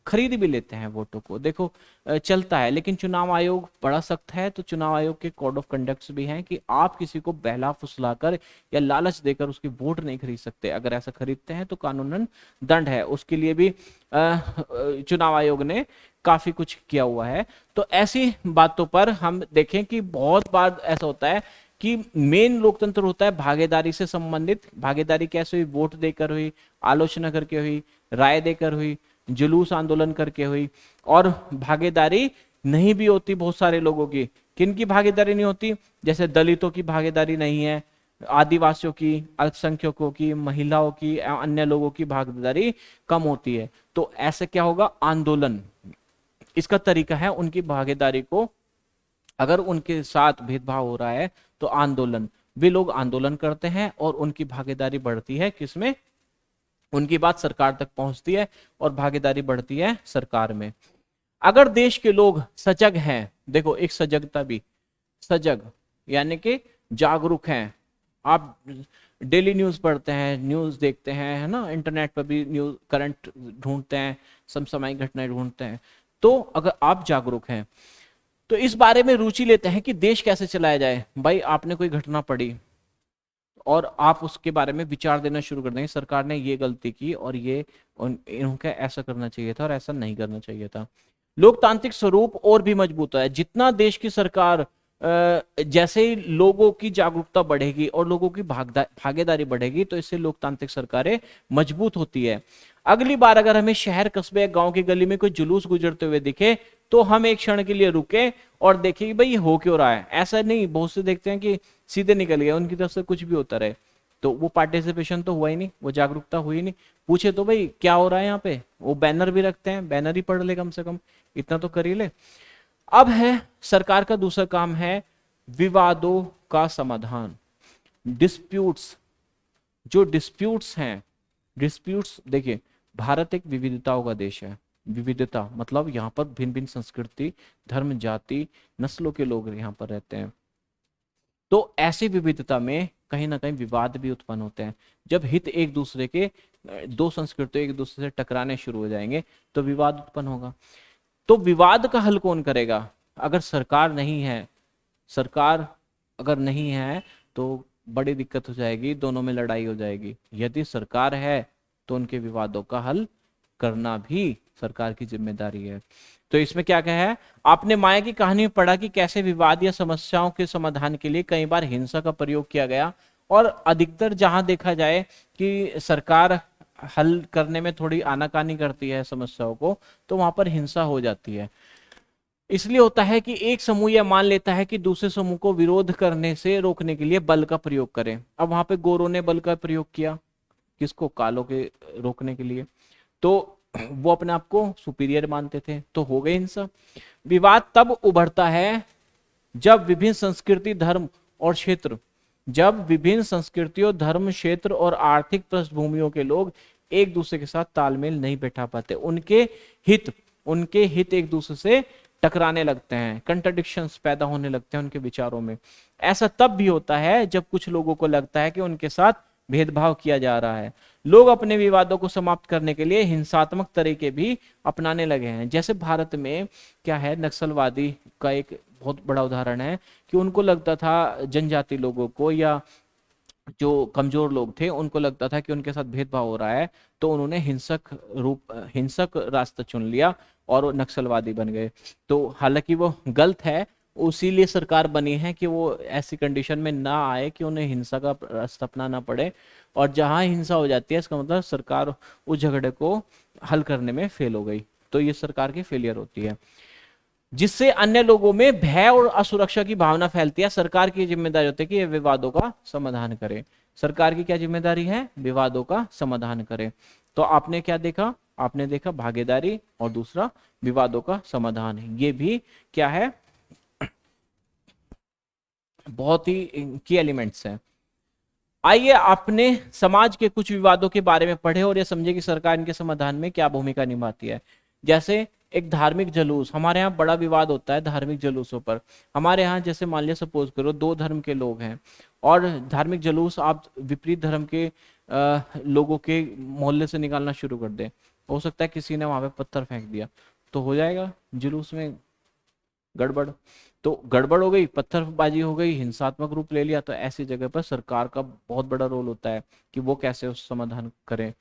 खरीद भी लेते हैं वोटों को। देखो चलता है, लेकिन चुनाव आयोग बड़ा सख्त है। तो चुनाव आयोग के कोड ऑफ कंडक्ट्स भी हैं कि आप किसी को बहला फुसलाकर या लालच देकर उसकी वोट नहीं खरीद सकते। अगर ऐसा खरीदते हैं तो कानूनन दंड है। उसके लिए भी चुनाव आयोग ने काफी कुछ किया हुआ है। तो ऐसी बातों पर हम देखें कि बहुत बार ऐसा होता है कि मेन लोकतंत्र होता है भागीदारी से संबंधित। भागीदारी कैसे हुई, वोट देकर हुई, आलोचना करके हुई, राय देकर हुई, जुलूस आंदोलन करके हुई। और भागीदारी नहीं भी होती बहुत सारे लोगों की। किन की भागीदारी नहीं होती, जैसे दलितों की भागीदारी नहीं है, आदिवासियों की, अल्पसंख्यकों की, महिलाओं की, अन्य लोगों की भागीदारी कम होती है। तो ऐसे क्या होगा, आंदोलन इसका तरीका है उनकी भागीदारी को, अगर उनके साथ भेदभाव हो रहा है तो आंदोलन, वे लोग आंदोलन करते हैं और उनकी भागीदारी बढ़ती है किसमें, उनकी बात सरकार तक पहुंचती है और भागीदारी बढ़ती है सरकार में। अगर देश के लोग सजग हैं, देखो एक सजगता भी, सजग यानी कि जागरूक हैं। आप डेली न्यूज पढ़ते हैं, न्यूज देखते हैं, है ना, इंटरनेट पर भी न्यूज करंट ढूंढते हैं, समसामयिक घटनाएं ढूंढते हैं। तो अगर आप जागरूक हैं तो इस बारे में रुचि लेते हैं कि देश कैसे चलाया जाए, भाई आपने कोई घटना पढ़ी और आप उसके बारे में विचार देना शुरू कर देंगे, सरकार ने ये गलती की और ये इनका ऐसा करना चाहिए था और ऐसा नहीं करना चाहिए था। लोकतांत्रिक स्वरूप और भी मजबूत है। जितना देश की सरकार जैसे ही लोगों की जागरूकता बढ़ेगी और लोगों की भागीदारी बढ़ेगी तो इससे लोकतांत्रिक सरकारें मजबूत होती है। अगली बार अगर हमें शहर, कस्बे या गांव की गली में कोई जुलूस गुजरते हुए दिखे तो हम एक क्षण के लिए रुके और देखें कि भाई ये हो क्यों रहा है। ऐसा नहीं, बहुत से देखते हैं कि सीधे निकल गए, उनकी तरफ से कुछ भी होता रहे, तो वो पार्टिसिपेशन तो हुआ ही नहीं, वो जागरूकता हुई नहीं। पूछे तो भाई क्या हो रहा है यहाँ पे, वो बैनर भी रखते हैं, बैनर ही पढ़ ले कम से कम, इतना तो कर ही ले। अब है सरकार का दूसरा काम है विवादों का समाधान। डिस्प्यूट्स, जो डिस्प्यूट्स हैं, डिस्प्यूट्स देखिए, भारत एक विविधताओं का देश है। विविधता मतलब यहाँ पर भिन्न भिन्न संस्कृति, धर्म, जाति, नस्लों के लोग यहाँ पर रहते हैं। तो ऐसी विविधता में कहीं ना कहीं विवाद भी उत्पन्न होते हैं। जब हित एक दूसरे के, दो संस्कृति एक दूसरे से टकराने शुरू हो जाएंगे तो विवाद उत्पन्न होगा। तो विवाद का हल कौन करेगा? अगर सरकार नहीं है, सरकार अगर नहीं है तो बड़ी दिक्कत हो जाएगी, दोनों में लड़ाई हो जाएगी। यदि सरकार है तो उनके विवादों का हल करना भी सरकार की जिम्मेदारी है। तो इसमें क्या कहा है, आपने माया की कहानी में पढ़ा कि कैसे विवाद या समस्याओं के समाधान के लिए कई बार हिंसा का प्रयोग किया गया, और अधिकतर जहां देखा जाए कि सरकार हल करने में थोड़ी आनाकानी करती है समस्याओं को, तो वहां पर हिंसा हो जाती है। इसलिए होता है कि एक समूह यह मान लेता है कि दूसरे समूह को विरोध करने से रोकने के लिए बल का प्रयोग करें। अब वहां पे गोरों ने बल का प्रयोग किया, किसको? कालों के रोकने के लिए। तो वो अपने आप को सुपीरियर मानते थे, तो हो गई हिंसा। विवाद तब उभरता है जब विभिन्न संस्कृति, धर्म और क्षेत्र, जब विभिन्न संस्कृतियों, धर्म, क्षेत्र और आर्थिक पृष्ठभूमियों के लोग एक दूसरे के साथ तालमेल नहीं बैठा पाते। उनके हित एक दूसरे से टकराने लगते हैं, कंट्राडिक्शंस पैदा होने लगते हैं उनके विचारों में। ऐसा तब भी होता है जब कुछ लोगों को लगता है कि उनके साथ भेदभाव किया जा रहा है। लोग अपने विवादों को समाप्त करने के लिए हिंसात्मक तरीके भी अपनाने लगे हैं। जैसे भारत में क्या है, नक्सलवादी का एक बहुत बड़ा उदाहरण है कि उनको लगता था जनजाति लोगों को या जो कमजोर लोग थे उनको लगता था कि उनके साथ भेदभाव हो रहा है, तो उन्होंने हिंसक रास्ता चुन लिया और वो नक्सलवादी बन गए। तो हालांकि वो गलत है, उसीलिए सरकार बनी है कि वो ऐसी कंडीशन में ना आए कि उन्हें हिंसा का रास्ता अपनाना पड़े। और जहां हिंसा हो जाती है इसका मतलब सरकार उस झगड़े को हल करने में फेल हो गई, तो ये सरकार की फेलियर होती है, जिससे अन्य लोगों में भय और असुरक्षा की भावना फैलती है। सरकार की जिम्मेदारी होती है कि ये विवादों का समाधान करे। सरकार की क्या जिम्मेदारी है? विवादों का समाधान करे। तो आपने क्या देखा? आपने देखा भागीदारी और दूसरा विवादों का समाधान। ये भी क्या है, बहुत ही की एलिमेंट्स हैं। आइए आपने समाज के कुछ विवादों के बारे में पढ़े और ये समझे कि सरकार इनके समाधान में क्या भूमिका निभाती है। जैसे एक धार्मिक जुलूस, हमारे यहाँ बड़ा विवाद होता है धार्मिक जुलूसों पर। हमारे यहाँ जैसे मान लिया, सपोज करो दो धर्म के लोग हैं और धार्मिक जुलूस आप विपरीत धर्म के लोगों के मोहल्ले से निकालना शुरू कर दे। हो सकता है किसी ने वहां पे पत्थर फेंक दिया, तो हो जाएगा जुलूस में गड़बड़। तो गड़बड़ हो गई, पत्थरबाजी हो गई, हिंसात्मक रूप ले लिया। तो ऐसी जगह पर सरकार का बहुत बड़ा रोल होता है कि वो कैसे उस समाधान करें।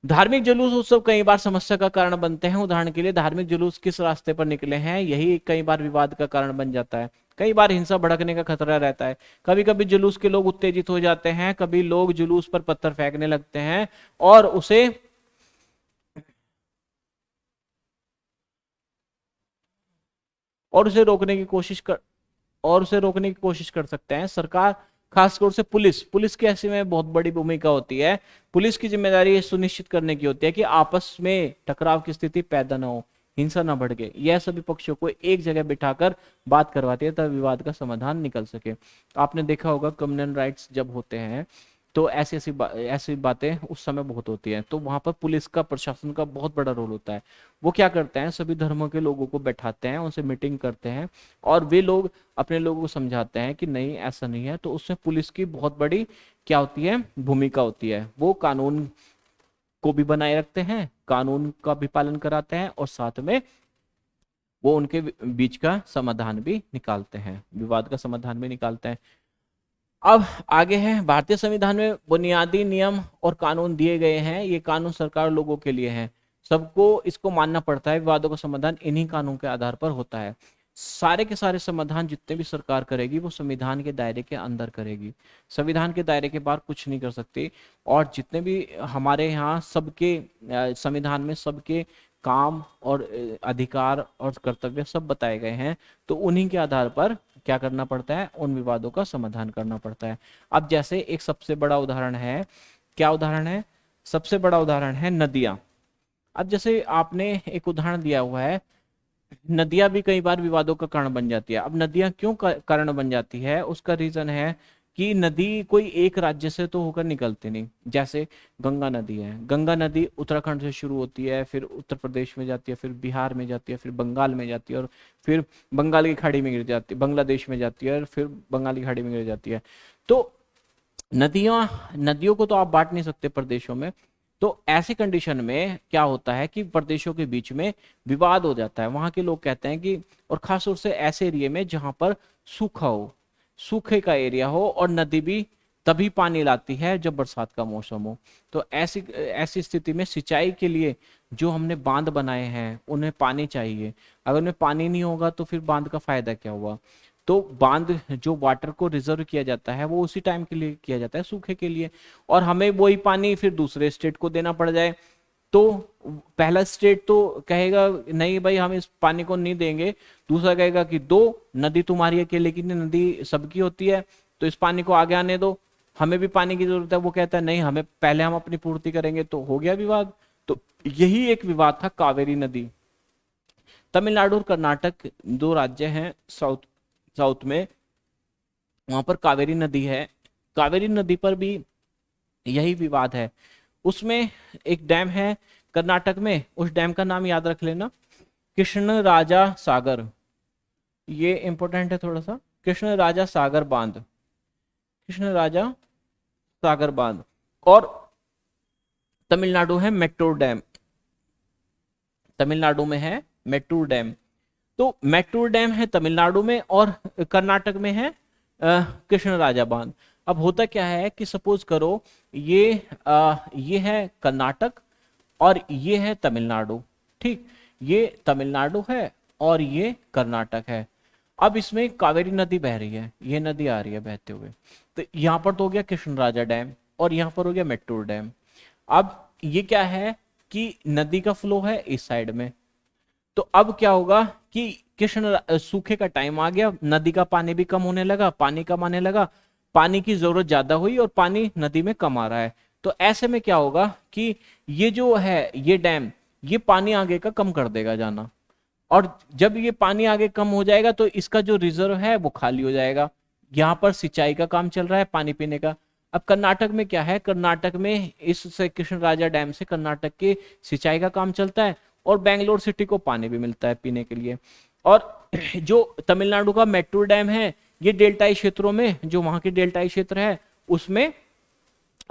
धार्मिक जुलूस उत्सव कई बार समस्या का कारण बनते हैं। उदाहरण के लिए धार्मिक जुलूस किस रास्ते पर निकले हैं, यही कई बार विवाद का कारण बन जाता है। कई बार हिंसा भड़कने का खतरा रहता है। कभी कभी जुलूस के लोग उत्तेजित हो जाते हैं, कभी लोग जुलूस पर पत्थर फेंकने लगते हैं और उसे रोकने की कोशिश कर सकते हैं। सरकार, खासतौर से पुलिस की ऐसे में बहुत बड़ी भूमिका होती है। पुलिस की जिम्मेदारी ये सुनिश्चित करने की होती है कि आपस में टकराव की स्थिति पैदा ना हो, हिंसा ना बढ़ गए। यह सभी पक्षों को एक जगह बिठाकर बात करवाती है तब विवाद का समाधान निकल सके। आपने देखा होगा कम्युनल राइट्स जब होते हैं तो ऐसी बातें उस समय बहुत होती हैं, तो वहां पर पुलिस का, प्रशासन का बहुत बड़ा रोल होता है। वो क्या करते हैं, सभी धर्मों के लोगों को बैठाते हैं, उनसे मीटिंग करते हैं और वे लोग अपने लोगों को समझाते हैं कि नहीं ऐसा नहीं है। तो उसमें पुलिस की बहुत बड़ी क्या होती है, भूमिका होती है। वो कानून को भी बनाए रखते हैं, कानून का भी पालन कराते हैं और साथ में वो उनके बीच का समाधान भी निकालते हैं, विवाद का समाधान भी निकालते हैं। अब आगे है, भारतीय संविधान में बुनियादी नियम और कानून दिए गए हैं। ये कानून सरकार लोगों के लिए है, सबको इसको मानना पड़ता है। विवादों का समाधान इन्हीं कानून के आधार पर होता है। सारे के सारे समाधान जितने भी सरकार करेगी वो संविधान के दायरे के अंदर करेगी, संविधान के दायरे के बाहर कुछ नहीं कर सकती। और जितने भी हमारे यहाँ सबके संविधान में सबके काम और अधिकार और कर्तव्य सब बताए गए हैं, तो उन्हीं के आधार पर क्या करना पड़ता है, उन विवादों का समाधान करना पड़ता है। अब जैसे एक सबसे बड़ा उदाहरण है, क्या उदाहरण है, सबसे बड़ा उदाहरण है नदियां। अब जैसे आपने एक उदाहरण दिया हुआ है, नदियां भी कई बार विवादों का कारण बन जाती है। अब नदियां क्यों कारण बन जाती है, उसका रीजन है कि नदी कोई एक राज्य से तो होकर निकलती नहीं। जैसे गंगा नदी है, गंगा नदी उत्तराखंड से शुरू होती है, फिर उत्तर प्रदेश में जाती है, फिर बिहार में जाती है, फिर बंगाल में जाती है, और फिर बंगाल की खाड़ी में गिर जाती है, बांग्लादेश में जाती है, और फिर बंगाल की खाड़ी में गिर जाती है। तो नदियों को तो आप बांट नहीं सकते प्रदेशों में। तो ऐसी कंडीशन में क्या होता है कि प्रदेशों के बीच में विवाद हो जाता है। वहां के लोग कहते हैं कि, और खास तौर से ऐसे एरिया में जहां पर सूखा हो, सूखे का एरिया हो, और नदी भी तभी पानी लाती है जब बरसात का मौसम हो। तो ऐसी ऐसी स्थिति में सिंचाई के लिए जो हमने बांध बनाए हैं उन्हें पानी चाहिए। अगर उन्हें पानी नहीं होगा तो फिर बांध का फायदा क्या हुआ। तो बांध जो वाटर को रिजर्व किया जाता है वो उसी टाइम के लिए किया जाता है, सूखे के लिए। और हमें वही पानी फिर दूसरे स्टेट को देना पड़ जाए, तो पहला स्टेट तो कहेगा नहीं भाई हम इस पानी को नहीं देंगे, दूसरा कहेगा कि दो, नदी तुम्हारी अकेले की नहीं, नदी सबकी होती है, तो इस पानी को आगे आने दो, हमें भी पानी की जरूरत है। वो कहता है नहीं, हमें पहले हम अपनी पूर्ति करेंगे। तो हो गया विवाद। तो यही एक विवाद था कावेरी नदी। तमिलनाडु और कर्नाटक दो राज्य हैं साउथ साउथ में, वहां पर कावेरी नदी है। कावेरी नदी पर भी यही विवाद है। उसमें एक डैम है कर्नाटक में, उस डैम का नाम याद रख लेना, कृष्ण राजा सागर। ये इंपॉर्टेंट है थोड़ा सा, कृष्ण राजा सागर बांध, कृष्ण राजा सागर बांध। और तमिलनाडु है मेट्टूर डैम, तमिलनाडु में है मेट्टूर डैम। तो मेट्टूर डैम है तमिलनाडु में, और कर्नाटक में है कृष्ण राजा बांध। अब होता क्या है कि सपोज करो ये है कर्नाटक और ये है तमिलनाडु, ठीक, ये तमिलनाडु है और ये कर्नाटक है। अब इसमें कावेरी नदी बह रही है, ये नदी आ रही है बहते हुए। तो यहाँ पर तो हो गया कृष्ण राजा डैम और यहाँ पर हो गया मेट्टूर डैम। अब ये क्या है कि नदी का फ्लो है इस साइड में, तो अब क्या होगा कि कृष्ण सूखे का टाइम आ गया, नदी का पानी भी कम होने लगा, पानी कम आने लगा, पानी की जरूरत ज्यादा हुई और पानी नदी में कम आ रहा है। तो ऐसे में क्या होगा कि ये जो है ये डैम, ये पानी आगे का कम कर देगा जाना, और जब ये पानी आगे कम हो जाएगा तो इसका जो रिजर्व है वो खाली हो जाएगा। यहाँ पर सिंचाई का काम चल रहा है, पानी पीने का। अब कर्नाटक में क्या है, कर्नाटक में इस कृष्ण राजा डैम से कर्नाटक के सिंचाई का काम चलता है, और बेंगलोर सिटी को पानी भी मिलता है पीने के लिए। और जो तमिलनाडु का मेट्टूर डैम है, ये डेल्टाई क्षेत्रों में, जो वहां के डेल्टाई क्षेत्र है उसमें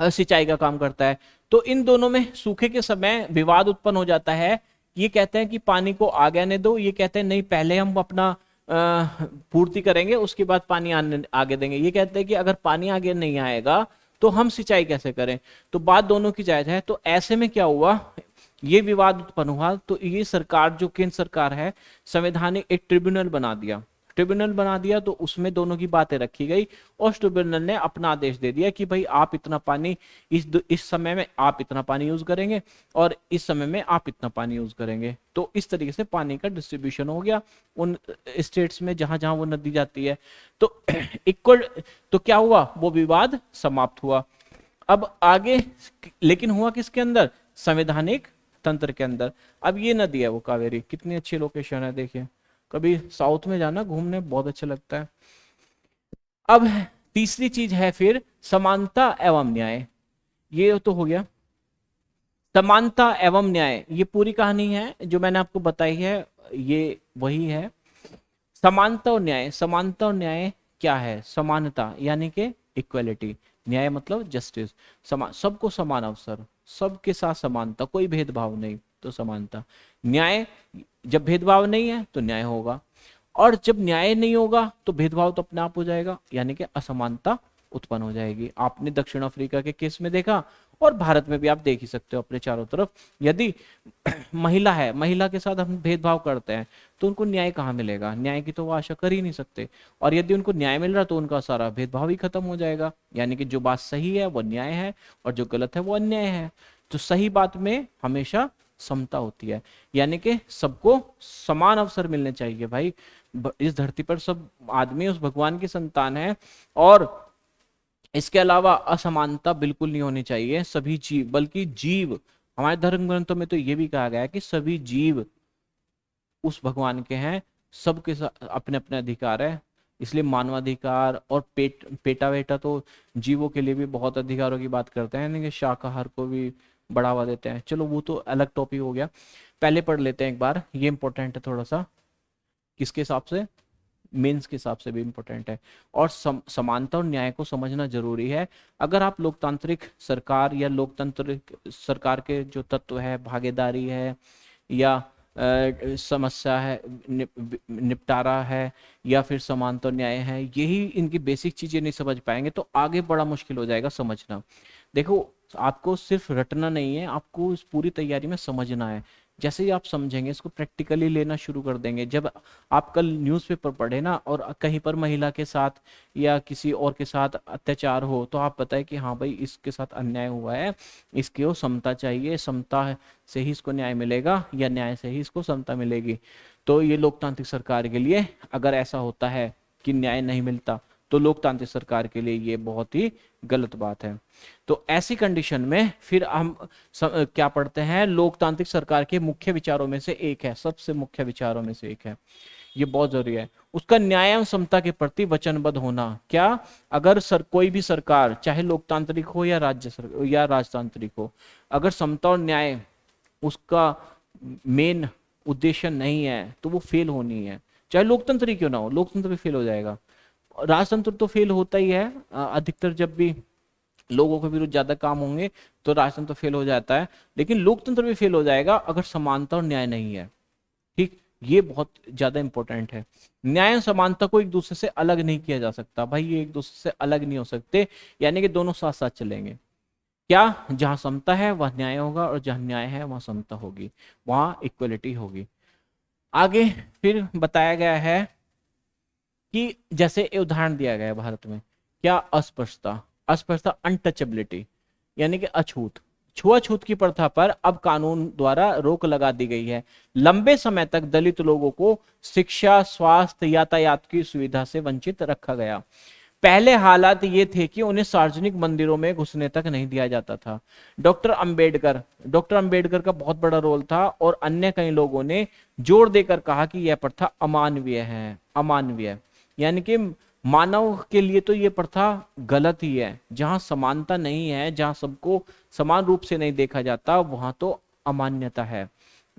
सिंचाई का काम करता है। तो इन दोनों में सूखे के समय विवाद उत्पन्न हो जाता है। ये कहते हैं कि पानी को आगे आने दो, ये कहते हैं नहीं पहले हम अपना पूर्ति करेंगे उसके बाद पानी आगे देंगे। ये कहते हैं कि अगर पानी आगे नहीं आएगा तो हम सिंचाई कैसे करें। तो बात दोनों की जायज है। तो ऐसे में क्या हुआ, ये विवाद उत्पन्न हुआ, तो ये सरकार जो केंद्र सरकार है, संवैधानिक एक ट्रिब्यूनल बना दिया, ट्रिब्यूनल बना दिया। तो उसमें दोनों की बातें रखी गई और उस ट्रिब्यूनल ने अपना आदेश दे दिया कि भाई आप इतना पानी इस समय में आप इतना पानी यूज करेंगे और इस समय में आप इतना पानी यूज करेंगे। तो इस तरीके से पानी का डिस्ट्रीब्यूशन हो गया उन स्टेट्स में जहां जहां वो नदी जाती है। तो इक्वल, तो क्या हुआ, वो विवाद समाप्त हुआ। अब आगे लेकिन हुआ किसके अंदर, संवैधानिक तंत्र के अंदर। अब ये नदी है वो कावेरी, कितनी अच्छी लोकेशन है देखिए, कभी साउथ में जाना घूमने, बहुत अच्छा लगता है। अब तीसरी चीज है फिर समानता एवं न्याय। ये तो हो गया समानता एवं न्याय, ये पूरी कहानी है जो मैंने आपको बताई है, ये वही है समानता और न्याय। समानता और न्याय क्या है, समानता यानी कि इक्वलिटी, न्याय मतलब जस्टिस, सबको समान अवसर, सबके साथ समानता, कोई भेदभाव नहीं, तो समानता। न्याय जब भेदभाव नहीं है तो न्याय होगा, और जब न्याय नहीं होगा तो भेदभाव तो अपने आप हो जाएगा, यानी कि असमानता उत्पन्न हो जाएगी। आपने दक्षिण अफ्रीका के केस में देखा, और भारत में भी आप देख ही सकते हो अपने चारों तरफ। यदि महिला है, महिला के साथ हम भेदभाव करते हैं, तो उनको न्याय कहाँ मिलेगा? न्याय की तो वो आशा कर ही नहीं सकते। और यदि उनको न्याय मिल रहा तो उनका सारा भेदभाव ही खत्म हो जाएगा, यानी कि जो बात सही है वो न्याय है, और जो गलत है वो अन्याय है। तो सही बात में हमेशा समता होती है, यानी कि सबको समान अवसर मिलने चाहिए भाई। इस धरती पर सब आदमी उस भगवान की संतान है, और इसके अलावा असमानता बिल्कुल नहीं होनी चाहिए। सभी जीव, बल्कि जीव, हमारे धर्म ग्रंथों में तो ये भी कहा गया है कि सभी जीव उस भगवान के हैं, सबके अपने अपने अधिकार है। इसलिए मानवाधिकार और पेटा वेटा तो जीवों के लिए भी बहुत अधिकारों की बात करते हैं, यानी कि शाकाहार को भी बढ़ावा देते हैं। चलो वो तो अलग टॉपिक हो गया, पहले पढ़ लेते हैं एक बार, ये इंपॉर्टेंट है थोड़ा सा। किसके हिसाब से? मेंस के हिसाब से भी इंपॉर्टेंट है। और समानता और न्याय को समझना जरूरी है। अगर आप लोकतांत्रिक सरकार या लोकतंत्र सरकार के जो तत्व है, भागीदारी है या समस्या है, निपटारा है, या फिर समानता और न्याय है, यही इनकी बेसिक चीजें नहीं समझ पाएंगे तो आगे बड़ा मुश्किल हो जाएगा समझना। देखो, आपको सिर्फ रटना नहीं है, आपको इस पूरी तैयारी में समझना है। जैसे ही आप समझेंगे, इसको प्रैक्टिकली लेना शुरू कर देंगे। जब आप कल न्यूज़पेपर पढ़े ना, और कहीं पर महिला के साथ या किसी और के साथ अत्याचार हो, तो आप बताएं कि हाँ भाई इसके साथ अन्याय हुआ है, इसको समता चाहिए, समता से ही इसको न्याय मिलेगा, या न्याय से ही इसको समता मिलेगी। तो ये लोकतांत्रिक सरकार के लिए अगर ऐसा होता है कि न्याय नहीं मिलता, तो लोकतांत्रिक सरकार के लिए ये बहुत ही गलत बात है। तो ऐसी कंडीशन में फिर हम क्या पढ़ते हैं? लोकतांत्रिक सरकार के मुख्य विचारों में से एक है, सबसे मुख्य विचारों में से एक है, ये बहुत जरूरी है, उसका न्याय एवं समता के प्रति वचनबद्ध होना। क्या? अगर कोई भी सरकार, चाहे लोकतांत्रिक हो या राजतांत्रिक हो, अगर समता और न्याय उसका मेन उद्देश्य नहीं है तो वो फेल होनी है। चाहे लोकतंत्र ही क्यों ना हो, लोकतंत्र भी फेल हो जाएगा। राजतंत्र तो फेल होता ही है अधिकतर, जब भी लोगों के विरुद्ध ज्यादा काम होंगे तो राजतंत्र फेल हो जाता है, लेकिन लोकतंत्र भी फेल हो जाएगा अगर समानता और न्याय नहीं है। ठीक, ये बहुत ज्यादा इंपॉर्टेंट है। न्याय और समानता को एक दूसरे से अलग नहीं किया जा सकता भाई, ये एक दूसरे से अलग नहीं हो सकते, यानी कि दोनों साथ साथ चलेंगे। क्या? जहां समता है वहां न्याय होगा, और जहां न्याय है वहां समता होगी, वहां इक्वलिटी होगी। आगे फिर बताया गया है कि जैसे उदाहरण दिया गया है भारत में, क्या? अस्पृश्यता, अस्पृश्यता अनटचेबिलिटी, यानी कि अछूत, छुआछूत की प्रथा पर अब कानून द्वारा रोक लगा दी गई है। लंबे समय तक दलित लोगों को शिक्षा, स्वास्थ्य, यातायात की सुविधा से वंचित रखा गया। पहले हालात ये थे कि उन्हें सार्वजनिक मंदिरों में घुसने तक नहीं दिया जाता था। डॉक्टर अंबेडकर का बहुत बड़ा रोल था, और अन्य कई लोगों ने जोर देकर कहा कि यह प्रथा अमानवीय है, अमानवीय, यानी कि मानव के लिए तो ये प्रथा गलत ही है। जहां समानता नहीं है, जहां सबको समान रूप से नहीं देखा जाता, वहां तो अमान्यता है,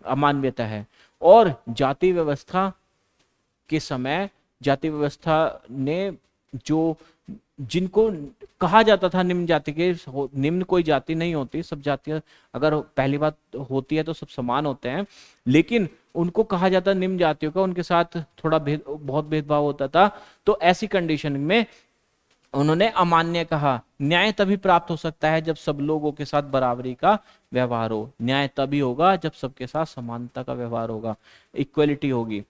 अमानवीयता है। और जाति व्यवस्था के समय, जाति व्यवस्था ने जो जिनको कहा जाता था निम्न जाति के, निम्न कोई जाति नहीं होती, सब जातियां अगर पहली बात होती है तो सब समान होते हैं, लेकिन उनको कहा जाता निम्न जातियों का, उनके साथ थोड़ा बहुत भेदभाव होता था। तो ऐसी कंडीशन में उन्होंने अमान्य कहा। न्याय तभी प्राप्त हो सकता है जब सब लोगों के साथ बराबरी का व्यवहार हो। न्याय तभी होगा जब सबके साथ समानता का व्यवहार होगा, इक्वलिटी होगी।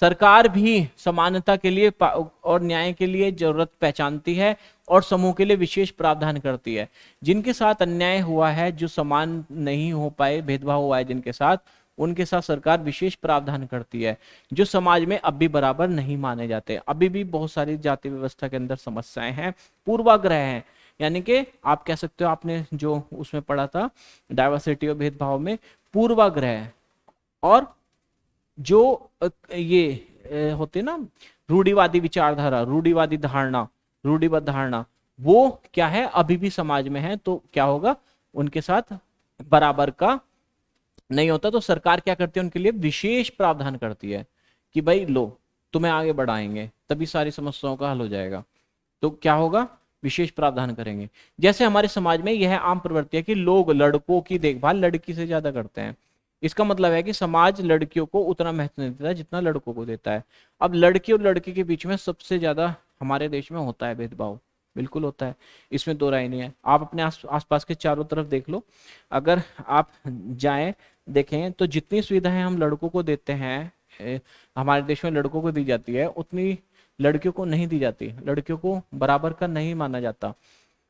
सरकार भी समानता के लिए और न्याय के लिए जरूरत पहचानती है, और समूह के लिए विशेष प्रावधान करती है। जिनके साथ अन्याय हुआ है, जो समान नहीं हो पाए, भेदभाव हुआ है जिनके साथ, उनके साथ सरकार विशेष प्रावधान करती है। जो समाज में अब भी बराबर नहीं माने जाते, अभी भी बहुत सारी जाति व्यवस्था के अंदर समस्याएं हैं, पूर्वाग्रह हैं, यानी कि आप कह सकते हो, आपने जो उसमें पढ़ा था डाइवर्सिटी और भेदभाव में, पूर्वाग्रह और जो ये होते ना रूढ़िवादी विचारधारा, रूढ़िवादी धारणा, रूढ़िबद्ध धारणा, वो क्या है, अभी भी समाज में है। तो क्या होगा, उनके साथ बराबर का नहीं होता, तो सरकार क्या करती है, उनके लिए विशेष प्रावधान करती है कि भाई लो, तुम्हें आगे बढ़ाएंगे, तभी सारी समस्याओं का हल हो जाएगा। तो क्या होगा, विशेष प्रावधान करेंगे। जैसे हमारे समाज में यह आम प्रवृत्ति है कि लोग लड़कों की देखभाल लड़की से ज्यादा करते हैं। इसका मतलब है कि समाज लड़कियों को उतना महत्व नहीं देता जितना लड़कों को देता है। अब लड़की और लड़के के बीच में सबसे ज्यादा हमारे देश में होता है भेदभाव, बिल्कुल होता है, इसमें दो राय नहीं है। आप अपने आसपास के चारों तरफ देख लो, अगर आप जाएं देखें तो जितनी सुविधाएं हम लड़कों को देते हैं, हमारे देश में लड़कों को दी जाती है, उतनी लड़कियों को नहीं दी जाती, लड़कियों को बराबर का नहीं माना जाता।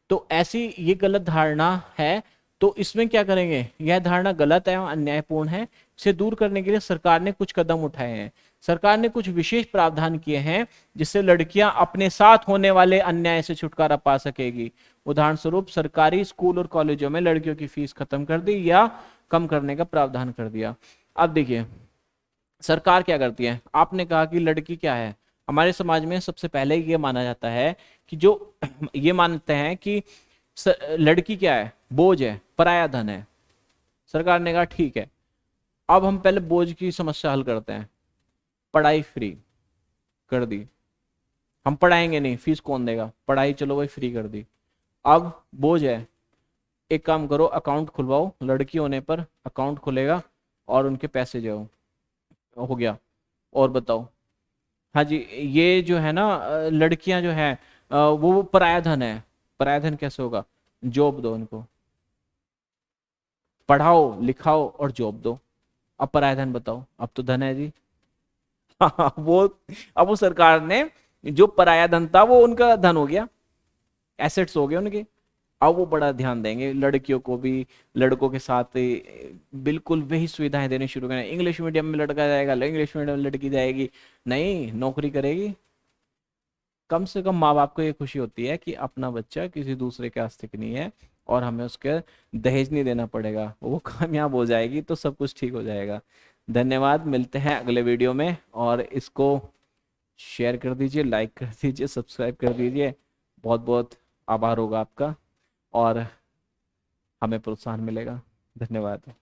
तो ऐसी ये गलत धारणा है। तो इसमें क्या करेंगे, यह धारणा गलत है और अन्यायपूर्ण है, इसे दूर करने के लिए सरकार ने कुछ कदम उठाए हैं। सरकार ने कुछ विशेष प्रावधान किए हैं जिससे लड़कियां अपने साथ होने वाले अन्याय से छुटकारा पा सकेगी। उदाहरण स्वरूप सरकारी स्कूल और कॉलेजों में लड़कियों की फीस खत्म कर दी या कम करने का प्रावधान कर दिया। अब देखिए सरकार क्या करती है, आपने कहा कि लड़की क्या है, हमारे समाज में सबसे पहले ये माना जाता है कि जो ये मानते हैं कि लड़की क्या है, बोझ है, पराया धन है। सरकार ने कहा ठीक है, अब हम पहले बोझ की समस्या हल करते हैं, पढ़ाई फ्री कर दी, हम पढ़ाएंगे नहीं, फीस कौन देगा, पढ़ाई चलो भाई फ्री कर दी। अब बोझ है, एक काम करो अकाउंट खुलवाओ, लड़की होने पर अकाउंट खुलेगा और उनके पैसे जाओ, हो गया। और बताओ, हाँ जी, ये जो है ना लड़कियां जो है वो पराया धन है। पराया धन कैसे होगा, जॉब दो उनको, पढ़ाओ लिखाओ और जॉब दो। अब पराया धन बताओ, अब तो धन है जी। वो अब वो सरकार ने जो पराया धन था वो उनका धन हो गया, एसेट्स हो गए उनके। अब वो बड़ा ध्यान देंगे लड़कियों को भी, लड़कों के साथ बिल्कुल वही सुविधाएं देने शुरू करें। इंग्लिश मीडियम में लड़का जाएगा, इंग्लिश मीडियम में लड़की जाएगी, नहीं नौकरी करेगी। कम से कम माँ बाप को ये खुशी होती है कि अपना बच्चा किसी दूसरे के आस्तिक नहीं है और हमें उसके दहेज नहीं देना पड़ेगा। वो कामयाब हो जाएगी तो सब कुछ ठीक हो जाएगा। धन्यवाद, मिलते हैं अगले वीडियो में। और इसको शेयर कर दीजिए, लाइक कर दीजिए, सब्सक्राइब कर दीजिए। बहुत बहुत आभार होगा आपका और हमें प्रोत्साहन मिलेगा। धन्यवाद।